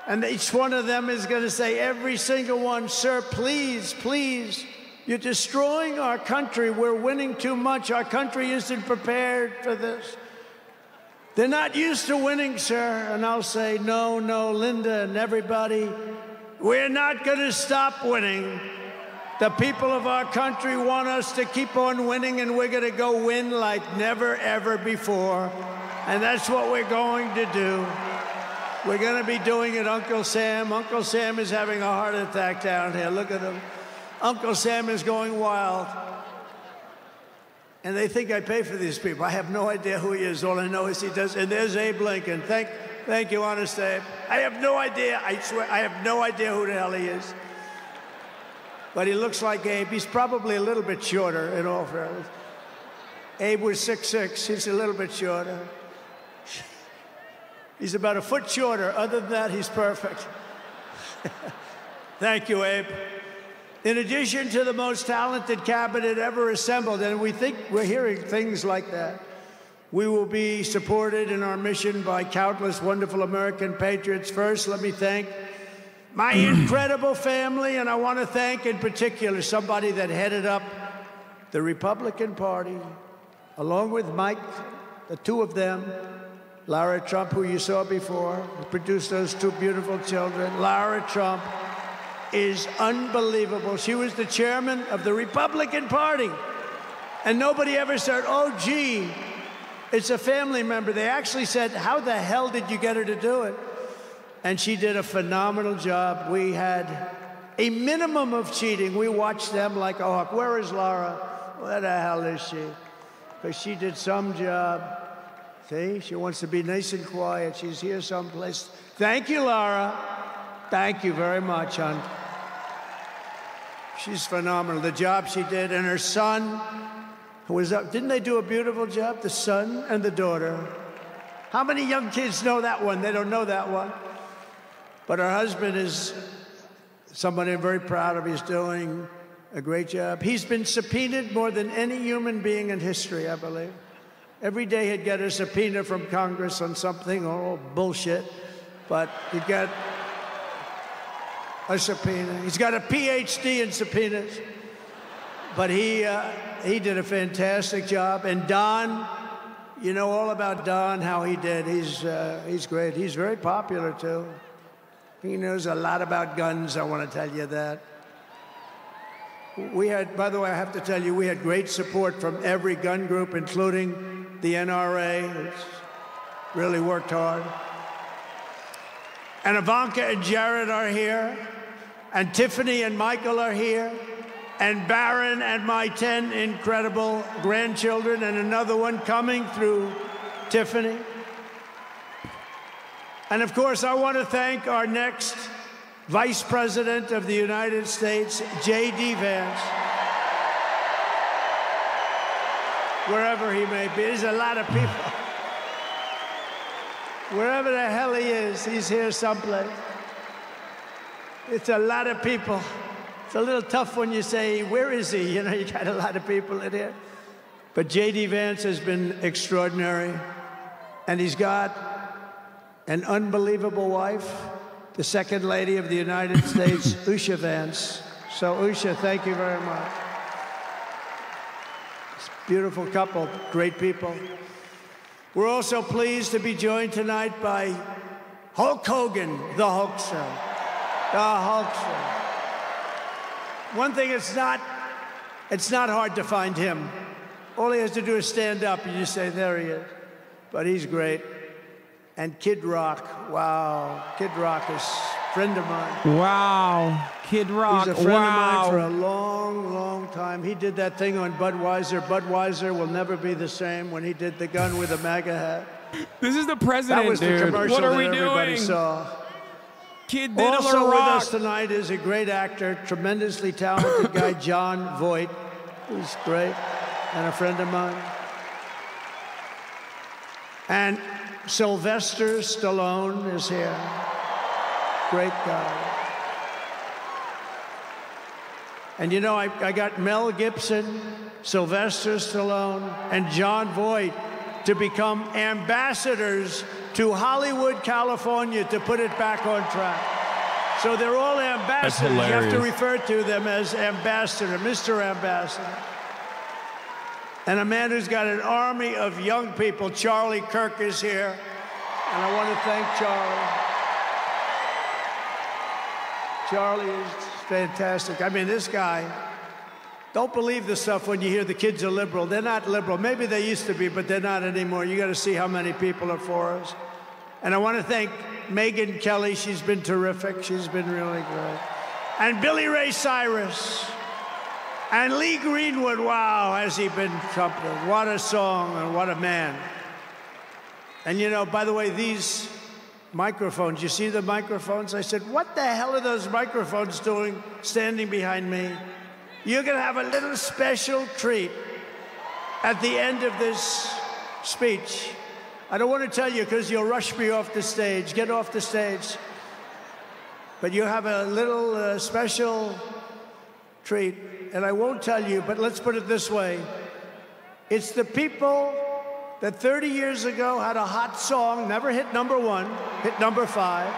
And each one of them is going to say, every single one, sir, please, please, you're destroying our country. We're winning too much. Our country isn't prepared for this. They're not used to winning, sir. And I'll say, no, Linda and everybody, we're not going to stop winning. The people of our country want us to keep on winning, and we're going to go win like never, ever before. And that's what we're going to do. We're going to be doing it, Uncle Sam. Uncle Sam is having a heart attack down here. Look at him. Uncle Sam is going wild. And they think I pay for these people. I have no idea who he is. All I know is he does. And there's Abe Lincoln. Thank you, honest Abe. I have no idea. I swear, I have no idea who the hell he is. But he looks like Abe. He's probably a little bit shorter, in all fairness. Abe was 6'6". He's a little bit shorter. He's about a foot shorter. Other than that, he's perfect. Thank you, Abe. In addition to the most talented cabinet ever assembled, and we're hearing things like that, we will be supported in our mission by countless wonderful American patriots. First, let me thank my incredible family, and I want to thank in particular somebody that headed up the Republican Party, along with Mike, the two of them, Lara Trump, who you saw before, who produced those two beautiful children. Lara Trump is unbelievable. She was the chairman of the Republican Party. And nobody ever said, oh, gee, it's a family member. They actually said, how the hell did you get her to do it? And she did a phenomenal job. We had a minimum of cheating. We watched them like a hawk. Where is Lara? Where the hell is she? Because she did some job. See, she wants to be nice and quiet. She's here someplace. Thank you, Lara. Thank you very much, hon. She's phenomenal. The job she did, and her son, who was up. Didn't they do a beautiful job? The son and the daughter. How many young kids know that one? They don't know that one. But her husband is somebody I'm very proud of. He's doing a great job. He's been subpoenaed more than any human being in history, I believe. Every day he'd get a subpoena from Congress on something, oh, bullshit. But he'd get a subpoena. He's got a PhD in subpoenas. But he did a fantastic job. And Don, you know all about Don, how he did. He's great. He's very popular, too. He knows a lot about guns, I want to tell you that. We had, by the way, I have to tell you, we had great support from every gun group, including the NRA, which really worked hard. And Ivanka and Jared are here, and Tiffany and Michael are here, and Barron and my 10 incredible grandchildren, and another one coming through Tiffany. And of course, I want to thank our next Vice President of the United States, J.D. Vance, wherever he may be. There's a lot of people. Wherever the hell he is, he's here someplace. It's a lot of people. It's a little tough when you say, where is he? You know, you got a lot of people in here. But J.D. Vance has been extraordinary. And he's got an unbelievable wife, the Second Lady of the United States, Usha Vance. So, Usha, thank you very much. It's a beautiful couple, great people. We're also pleased to be joined tonight by Hulk Hogan, the Hulkster. The Hulkster. One thing, it's not hard to find him. All he has to do is stand up and you say, there he is. But he's great. And Kid Rock, wow. Kid Rock is a friend of mine.
Wow. Kid Rock,
he's a friend of mine for a long, long time. He did that thing on Budweiser. Budweiser will never be the same when he did the gun with the MAGA hat.
This is the president,
that was
dude.
The commercial
what are we
that everybody
doing?
Saw.
Kid Diddler
Also with
Rock.
us tonight is a great actor, tremendously talented guy, John Voight, who's great, and a friend of mine. And Sylvester Stallone is here. Great guy. And you know, I got Mel Gibson, Sylvester Stallone, and John Voight to become ambassadors to Hollywood, California, to put it back on track. So they're all ambassadors. You have to refer to them as ambassador, Mr. Ambassador. And a man who's got an army of young people, Charlie Kirk, is here. And I want to thank Charlie. Charlie is fantastic. I mean, this guy, don't believe the stuff when you hear the kids are liberal. They're not liberal. Maybe they used to be, but they're not anymore. You got to see how many people are for us. And I want to thank Megyn Kelly. She's been terrific. She's been really great. And Billy Ray Cyrus. And Lee Greenwood, wow, has he been trumpeted. What a song and what a man. And you know, by the way, these microphones, you see the microphones? I said, what the hell are those microphones doing standing behind me? You're going to have a little special treat at the end of this speech. I don't want to tell you because you'll rush me off the stage. Get off the stage. But you have a little special treat. And I won't tell you, but let's put it this way. It's the people that 30 years ago had a hot song, never hit #1, hit #5.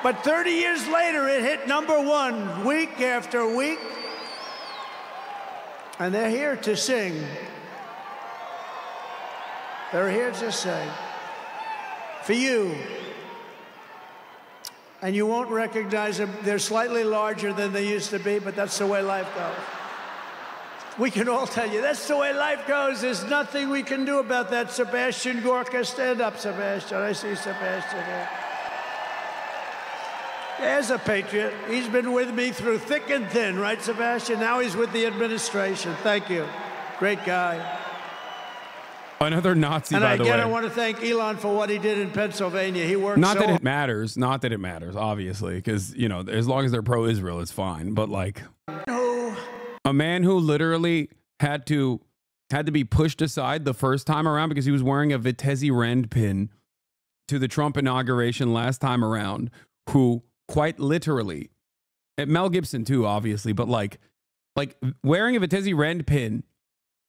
But 30 years later, it hit #1 week after week. And they're here to sing. They're here to sing. For you. And you won't recognize them. They're slightly larger than they used to be, but that's the way life goes. We can all tell you, that's the way life goes. There's nothing we can do about that. Sebastian Gorka, stand up, Sebastian. I see Sebastian here. There's a patriot. He's been with me through thick and thin, right, Sebastian? Now he's with the administration. Thank you. Great guy.
Another Nazi, by the way.
And again, I want to thank Elon for what he did in Pennsylvania. He worked
Not that it matters. Not that it matters, obviously, because, you know, as long as they're pro-Israel, it's fine. But, like, a man who literally had to had to be pushed aside the first time around because he was wearing a Vitesse Rend pin to the Trump inauguration last time around, who quite literally, and Mel Gibson too, obviously, but like wearing a Vitesse Rend pin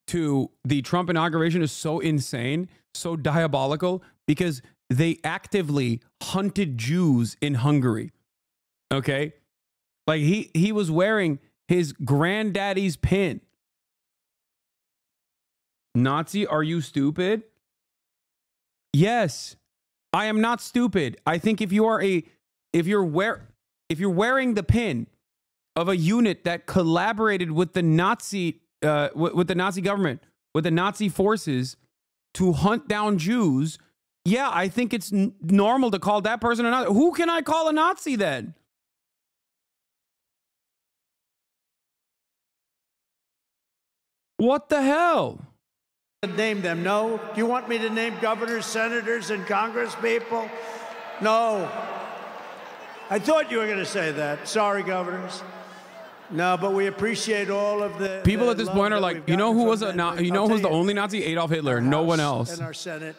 to the Trump inauguration is so insane, so diabolical, because they actively hunted Jews in Hungary. Okay? Like he was wearing his granddaddy's pin. Nazi, are you stupid? Yes. I am not stupid. I think if you're wearing the pin of a unit that collaborated with the Nazi with the Nazi government, with the Nazi forces to hunt down Jews, yeah, I think it's normal to call that person a Nazi. Who can I call a Nazi then? What the hell?
Name them. No. Do you want me to name governors, senators, and Congress people? No. I thought you were going to say that. Sorry, governors. No, but we appreciate all of the
people at this point are like, you know who was the only Nazi? Adolf Hitler. No one else.
And our Senate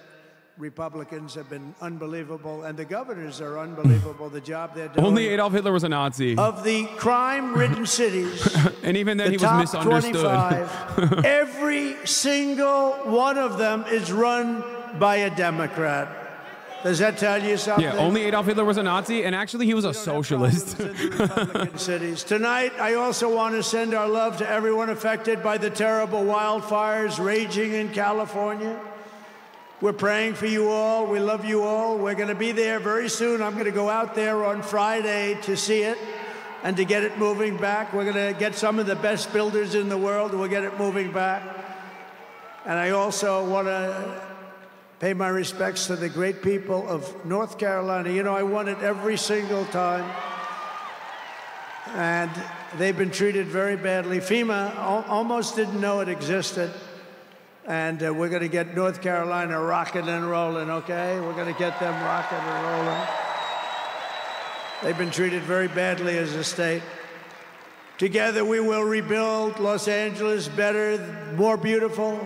Republicans have been unbelievable, and the governors are unbelievable. The job they're doing.
Only Adolf Hitler was a Nazi.
Of the crime-ridden cities,
and even then he was
top
misunderstood.
25, every single one of them is run by a Democrat. Does that tell you something?
Yeah, only Adolf Hitler was a Nazi, and actually he was a socialist.
Cities. Tonight, I also want to send our love to everyone affected by the terrible wildfires raging in California. We're praying for you all. We love you all. We're going to be there very soon. I'm going to go out there on Friday to see it and to get it moving back. We're going to get some of the best builders in the world, and we'll get it moving back. And I also want to pay my respects to the great people of North Carolina. You know, I won it every single time. And they've been treated very badly. FEMA almost didn't know it existed. And we're going to get North Carolina rocking and rolling, okay? We're going to get them rocking and rolling. They've been treated very badly as a state. Together we will rebuild Los Angeles better, more beautiful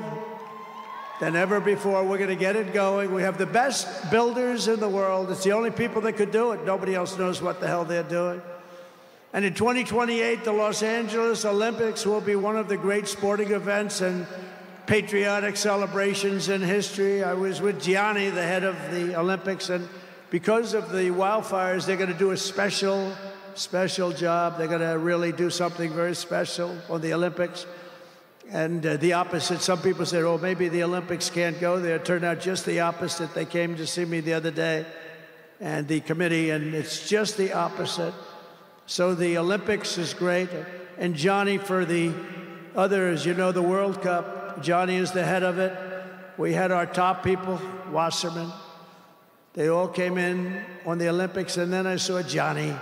than ever before. We're going to get it going. We have the best builders in the world. It's the only people that could do it. Nobody else knows what the hell they're doing. And in 2028, the Los Angeles Olympics will be one of the great sporting events and patriotic celebrations in history. I was with Gianni, the head of the Olympics, and because of the wildfires, they're going to do a special job. They're going to really do something very special on the Olympics. And the opposite, some people said, oh, maybe the Olympics can't go there. It turned out just the opposite. They came to see me the other day, and the committee, and it's just the opposite. So the Olympics is great. And Johnny, for the others, you know, the World Cup, Johnny is the head of it. We had our top people, Wasserman. They all came in on the Olympics, and then I saw Johnny.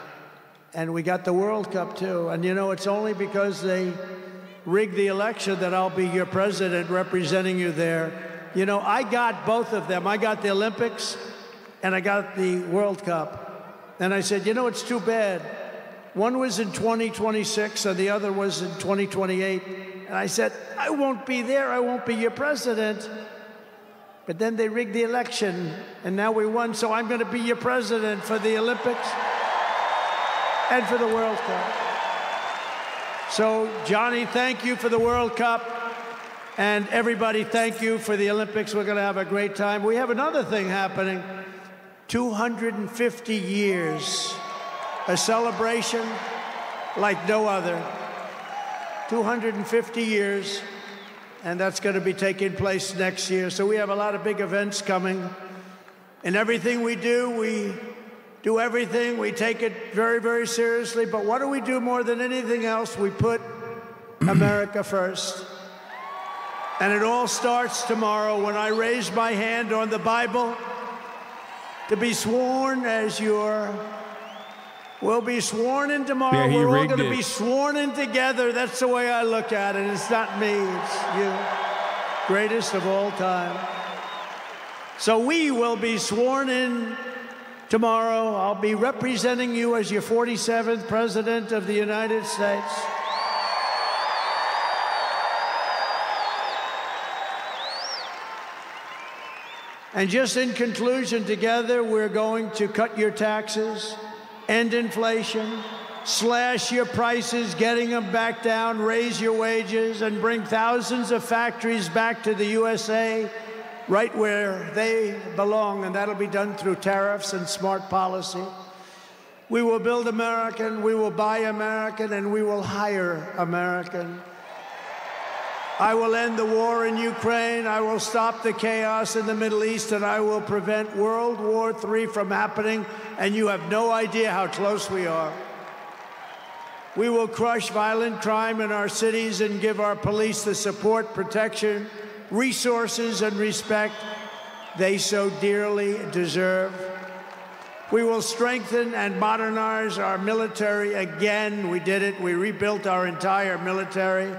And we got the World Cup, too. And, you know, it's only because they rigged the election that I'll be your president representing you there. You know, I got both of them. I got the Olympics, and I got the World Cup. And I said, you know, it's too bad. One was in 2026, and the other was in 2028. And I said, I won't be there. I won't be your president. But then they rigged the election, and now we won. So I'm going to be your president for the Olympics and for the World Cup. So, Johnny, thank you for the World Cup. And everybody, thank you for the Olympics. We're going to have a great time. We have another thing happening. 250 years. A celebration like no other. 250 years, and that's going to be taking place next year. So we have a lot of big events coming. And everything we do everything. We take it very, very seriously. But what do we do more than anything else? We put America first. And it all starts tomorrow when I raise my hand on the Bible to be sworn as your... We'll be sworn in tomorrow.
Yeah,
we're all going to be sworn in together. That's the way I look at it. It's not me. It's you. Greatest of all time. So we will be sworn in tomorrow. I'll be representing you as your 47th President of the United States. And just in conclusion, together, we're going to cut your taxes, end inflation, slash your prices, getting them back down, raise your wages, and bring thousands of factories back to the USA, right where they belong, and that'll be done through tariffs and smart policy. We will build American, we will buy American, and we will hire American. I will end the war in Ukraine, I will stop the chaos in the Middle East, and I will prevent World War III from happening, and you have no idea how close we are. We will crush violent crime in our cities and give our police the support, protection, resources, and respect they so dearly deserve. We will strengthen and modernize our military again. We did it. We rebuilt our entire military.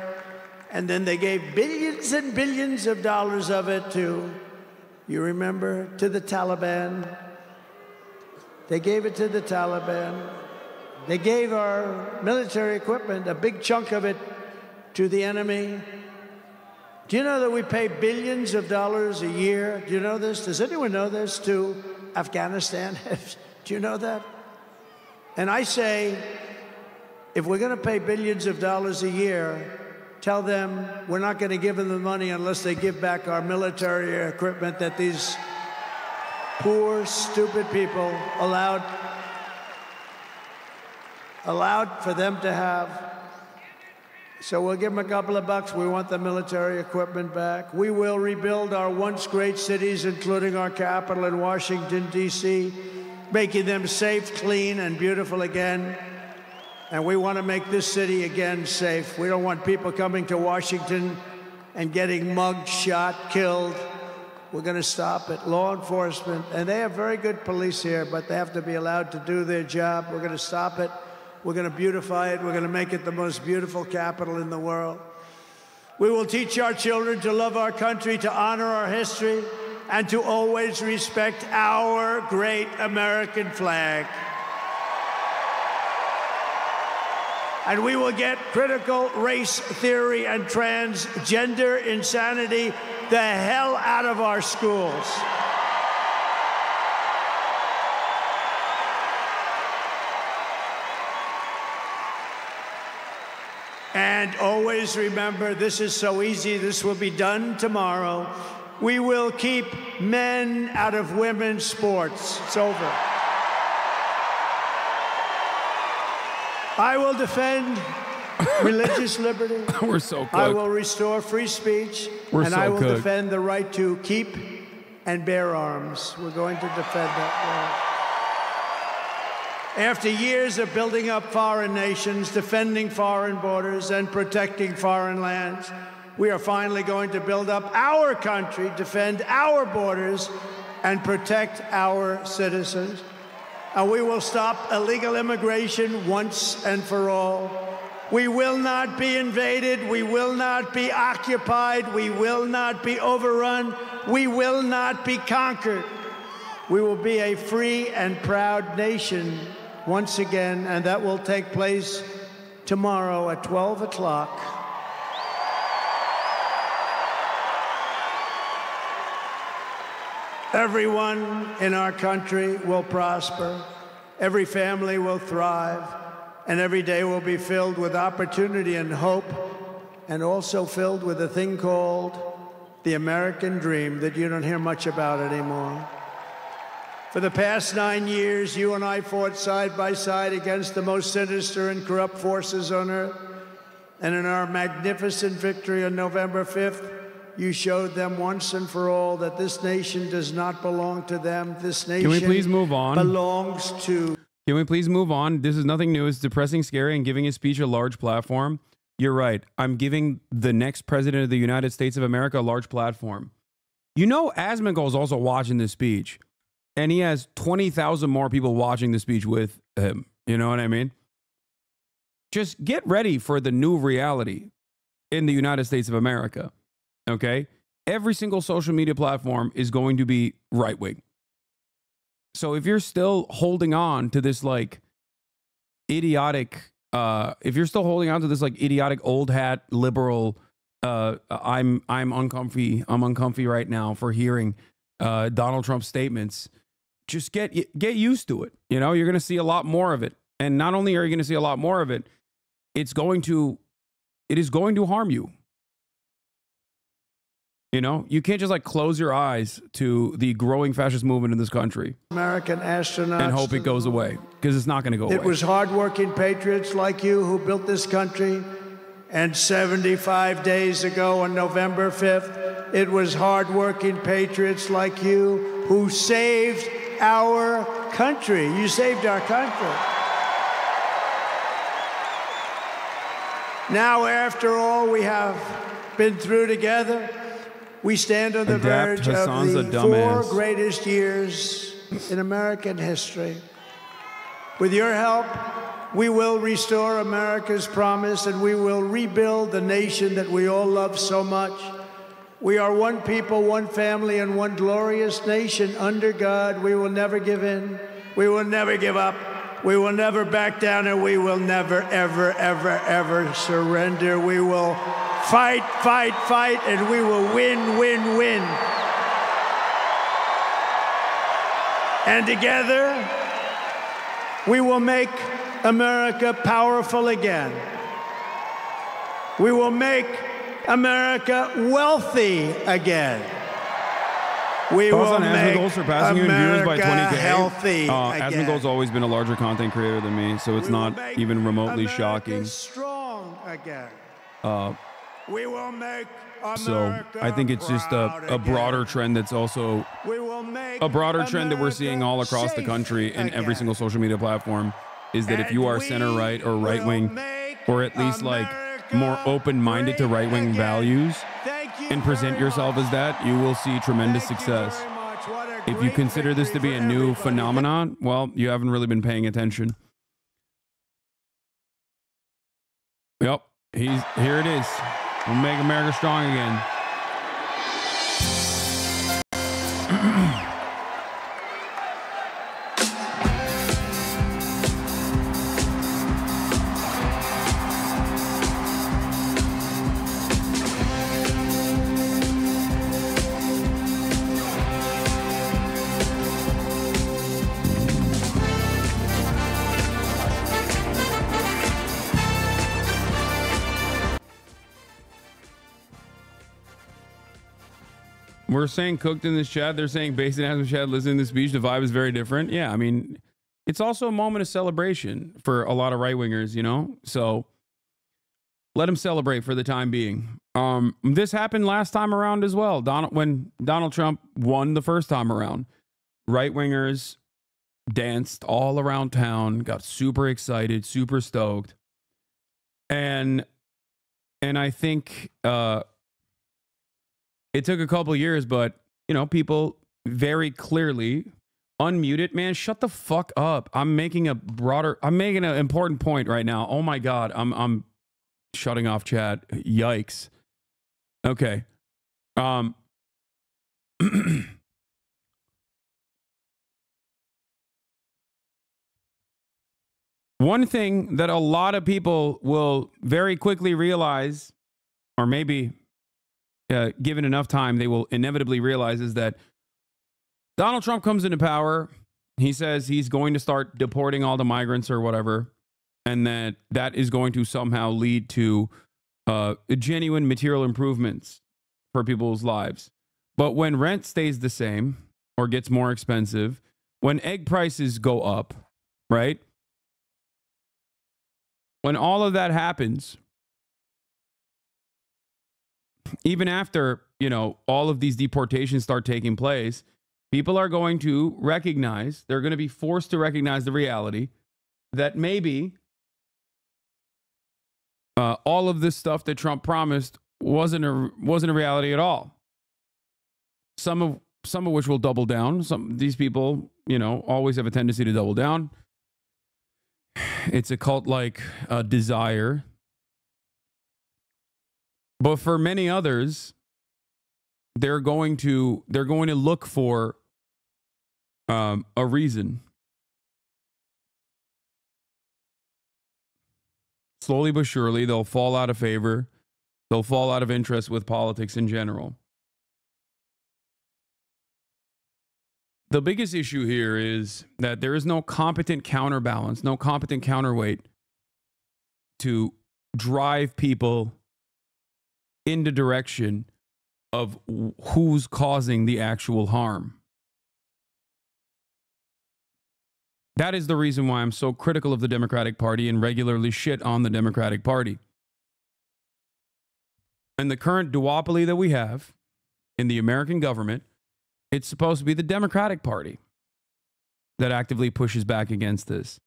And then they gave billions and billions of dollars of it to, you remember, to the Taliban. They gave it to the Taliban. They gave our military equipment, a big chunk of it, to the enemy. Do you know that we pay billions of dollars a year? Do you know this? Does anyone know this? To Afghanistan? Do you know that? And I say, if we're going to pay billions of dollars a year, tell them we're not going to give them the money unless they give back our military equipment that these poor, stupid people allowed for them to have. So we'll give them a couple of bucks. We want the military equipment back. We will rebuild our once great cities, including our capital in Washington, D.C., making them safe, clean, and beautiful again. And we want to make this city again safe. We don't want people coming to Washington and getting mugged, shot, killed. We're going to stop it. Law enforcement, and they have very good police here, but they have to be allowed to do their job. We're going to stop it. We're going to beautify it. We're going to make it the most beautiful capital in the world. We will teach our children to love our country, to honor our history, and to always respect our great American flag. And we will get critical race theory and transgender insanity the hell out of our schools. And always remember, this is so easy, this will be done tomorrow. We will keep men out of women's sports. It's over. I will defend religious liberty.
We're so cooked.
I will restore free speech. And I will defend the right to keep and bear arms. We're going to defend that right. After years of building up foreign nations, defending foreign borders, and protecting foreign lands, we are finally going to build up our country, defend our borders, and protect our citizens. And we will stop illegal immigration once and for all. We will not be invaded. We will not be occupied. We will not be overrun. We will not be conquered. We will be a free and proud nation once again, and that will take place tomorrow at 12 o'clock. Everyone in our country will prosper, every family will thrive, and every day will be filled with opportunity and hope, and also filled with a thing called the American dream that you don't hear much about anymore. For the past 9 years, you and I fought side by side against the most sinister and corrupt forces on earth, and in our magnificent victory on November 5th, you showed them once and for all that this nation does not belong to them. This nation
Can we please move on?
Belongs to...
Can we please move on? This is nothing new. It's depressing, scary, and giving a speech a large platform. You're right. I'm giving the next president of the United States of America a large platform. You know, Asmongold is also watching this speech, and he has 20,000 more people watching the speech with him. You know what I mean? Just get ready for the new reality in the United States of America. Okay? Every single social media platform is going to be right-wing. So if you're still holding on to this like idiotic, idiotic old hat liberal, I'm uncomfy right now for hearing Donald Trump's statements, just get used to it. You know, you're going to see a lot more of it. And not only are you going to see a lot more of it, it is going to harm you. You know, you can't just like close your eyes to the growing fascist movement in this country.
American astronauts.
And hope it goes away, because it's not going to go away.
It was hardworking patriots like you who built this country. And 75 days ago on November 5th, it was hardworking patriots like you who saved our country. You saved our country. Now, after all we have been through together, we stand on the verge of the 4 greatest years in American history. With your help, we will restore America's promise, and we will rebuild the nation that we all love so much. We are one people, one family, and one glorious nation under God. We will never give in. We will never give up. We will never back down, and we will never, ever, ever, ever surrender. We will fight, fight, fight, and we will win, win, win. And together, we will make America powerful again. We will make America wealthy again. We will make
surpassing you in viewers by 20K.
Healthy again.
Asmongold's always been a larger content creator than me, so it's not even remotely shocking.
Strong again. We will make America
so I think it's just a broader trend that's also a broader trend that we're seeing all across the country in every single social media platform, is that if you are center right or right wing, or at least like more open-minded to right-wing values and present yourself as that, you will see tremendous success. If you consider this to be a new phenomenon, well, you haven't really been paying attention. Yep, here it is. We'll make America strong again. We're saying cooked in this chat. They're saying based in the chat, listening to the speech, the vibe is very different. Yeah, I mean, it's also a moment of celebration for a lot of right-wingers, you know? So let them celebrate for the time being. This happened last time around as well. When Donald Trump won the first time around, right-wingers danced all around town, got super excited, super stoked. And I think it took a couple years, but, you know, people very clearly unmute it. Man, shut the fuck up. I'm making an important point right now. Oh my God. I'm shutting off chat. Yikes. Okay. One thing that a lot of people will very quickly realize, or maybe given enough time, they will inevitably realize, is that Donald Trump comes into power. He says he's going to start deporting all the migrants or whatever, and that is going to somehow lead to genuine material improvements for people's lives. But when rent stays the same or gets more expensive, when egg prices go up, right? When all of that happens, even after, you know, all of these deportations start taking place, people are going to recognize, they're going to be forced to recognize the reality that maybe all of this stuff that Trump promised wasn't a reality at all. Some of which will double down. These people, you know, always have a tendency to double down. It's a cult-like desire. But for many others, they're going to look for a reason. Slowly but surely, they'll fall out of favor. They'll fall out of interest with politics in general. the biggest issue here is that there is no competent counterbalance, no competent counterweight to drive people in the direction of who's causing the actual harm. That is the reason why I'm so critical of the Democratic Party and regularly shit on the Democratic Party. And the current duopoly that we have in the American government, it's supposed to be the Democratic Party that actively pushes back against this,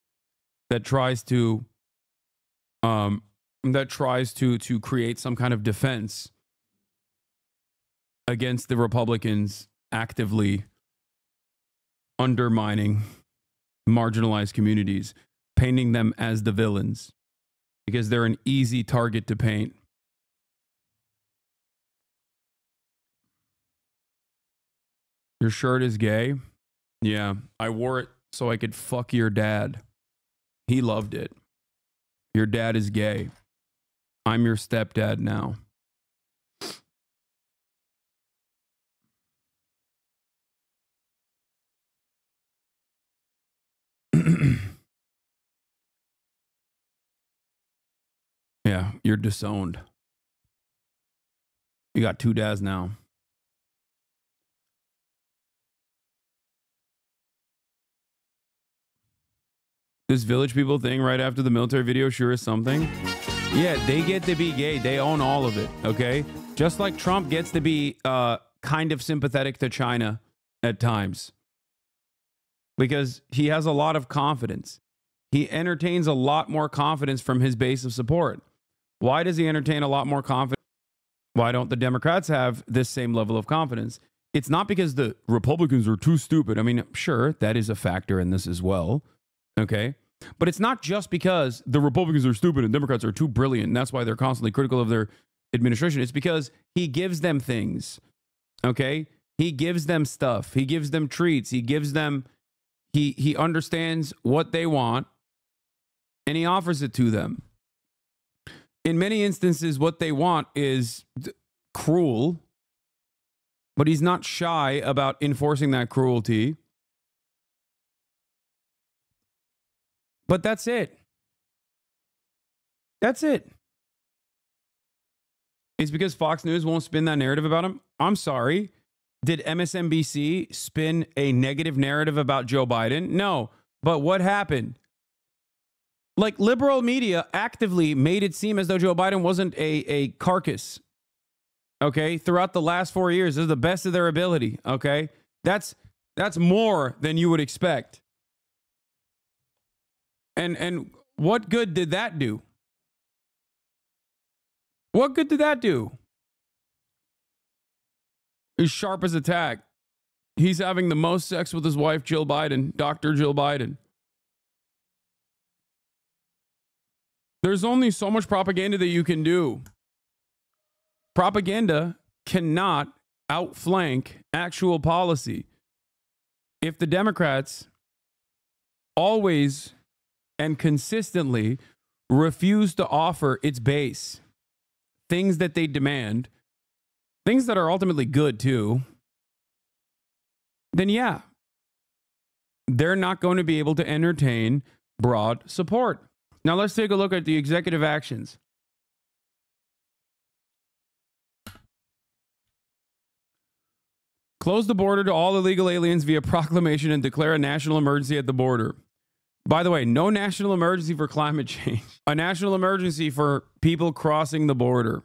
that tries to create some kind of defense against the Republicans actively undermining marginalized communities, painting them as the villains because they're an easy target to paint. Your shirt is gay? Yeah, I wore it so I could fuck your dad. He loved it. Your dad is gay. I'm your stepdad now. Yeah, you're disowned. You got two dads now. This Village People thing right after the military video sure is something. Yeah, they get to be gay. They own all of it, okay? Just like Trump gets to be kind of sympathetic to China at times. Because he has a lot of confidence. He entertains a lot more confidence from his base of support. Why does he entertain a lot more confidence? Why don't the Democrats have this same level of confidence? It's not because the Republicans are too stupid. I mean, sure, that is a factor in this as well. Okay. But it's not just because the Republicans are stupid and Democrats are too brilliant. And that's why they're constantly critical of their administration. It's because he gives them things. Okay. He gives them stuff. He gives them treats. He gives them, he understands what they want and he offers it to them. In many instances, what they want is cruel, but he's not shy about enforcing that cruelty. But that's it. That's it. It's because Fox News won't spin that narrative about him. I'm sorry. Did MSNBC spin a negative narrative about Joe Biden? No. But what happened? Like, liberal media actively made it seem as though Joe Biden wasn't a carcass. Okay? Throughout the last 4 years, this is the best of their ability. Okay? That's more than you would expect. And what good did that do? What good did that do? He's sharp as a tack. He's having the most sex with his wife, Jill Biden, Dr. Jill Biden. There's only so much propaganda that you can do. Propaganda cannot outflank actual policy. If the Democrats always and consistently refuse to offer its base things that they demand, things that are ultimately good too, then yeah, they're not going to be able to entertain broad support. Now let's take a look at the executive actions. Close the border to all illegal aliens via proclamation and declare a national emergency at the border. By the way, no national emergency for climate change. A national emergency for people crossing the border.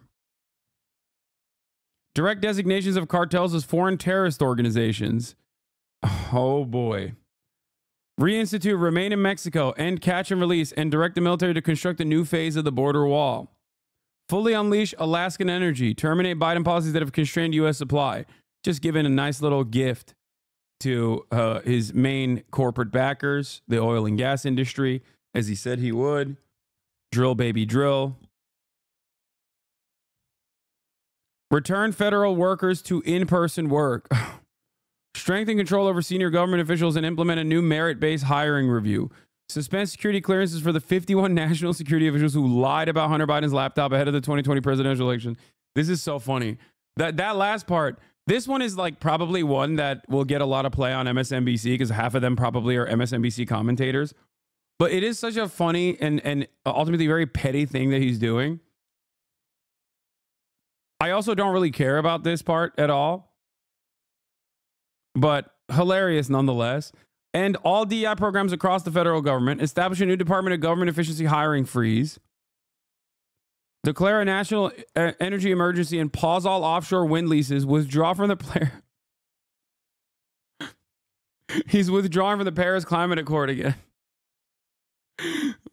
Direct designations of cartels as foreign terrorist organizations. Oh boy. Reinstitute remain in Mexico, end catch and release, and direct the military to construct a new phase of the border wall. Fully unleash Alaskan energy. Terminate Biden policies that have constrained U.S. supply. Just giving a nice little gift to his main corporate backers, the oil and gas industry, as he said he would. Drill, baby, drill. Return federal workers to in-person work. Strengthen control over senior government officials and implement a new merit-based hiring review. Suspend security clearances for the 51 national security officials who lied about Hunter Biden's laptop ahead of the 2020 presidential election. This is so funny. That last part, This one is like probably one that will get a lot of play on MSNBC because half of them probably are MSNBC commentators. But it is such a funny and ultimately very petty thing that he's doing. I also don't really care about this part at all, but hilarious nonetheless. And all DEI programs across the federal government, establish a new Department of Government Efficiency hiring freeze, declare a national energy emergency and pause all offshore wind leases, withdraw from the player. He's withdrawing from the Paris Climate Accord again.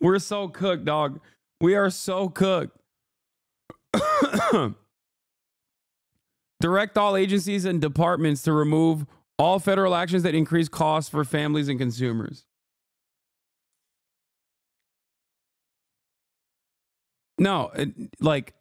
We're so cooked, dog. We are so cooked. Direct all agencies and departments to remove all federal actions that increase costs for families and consumers. No, like,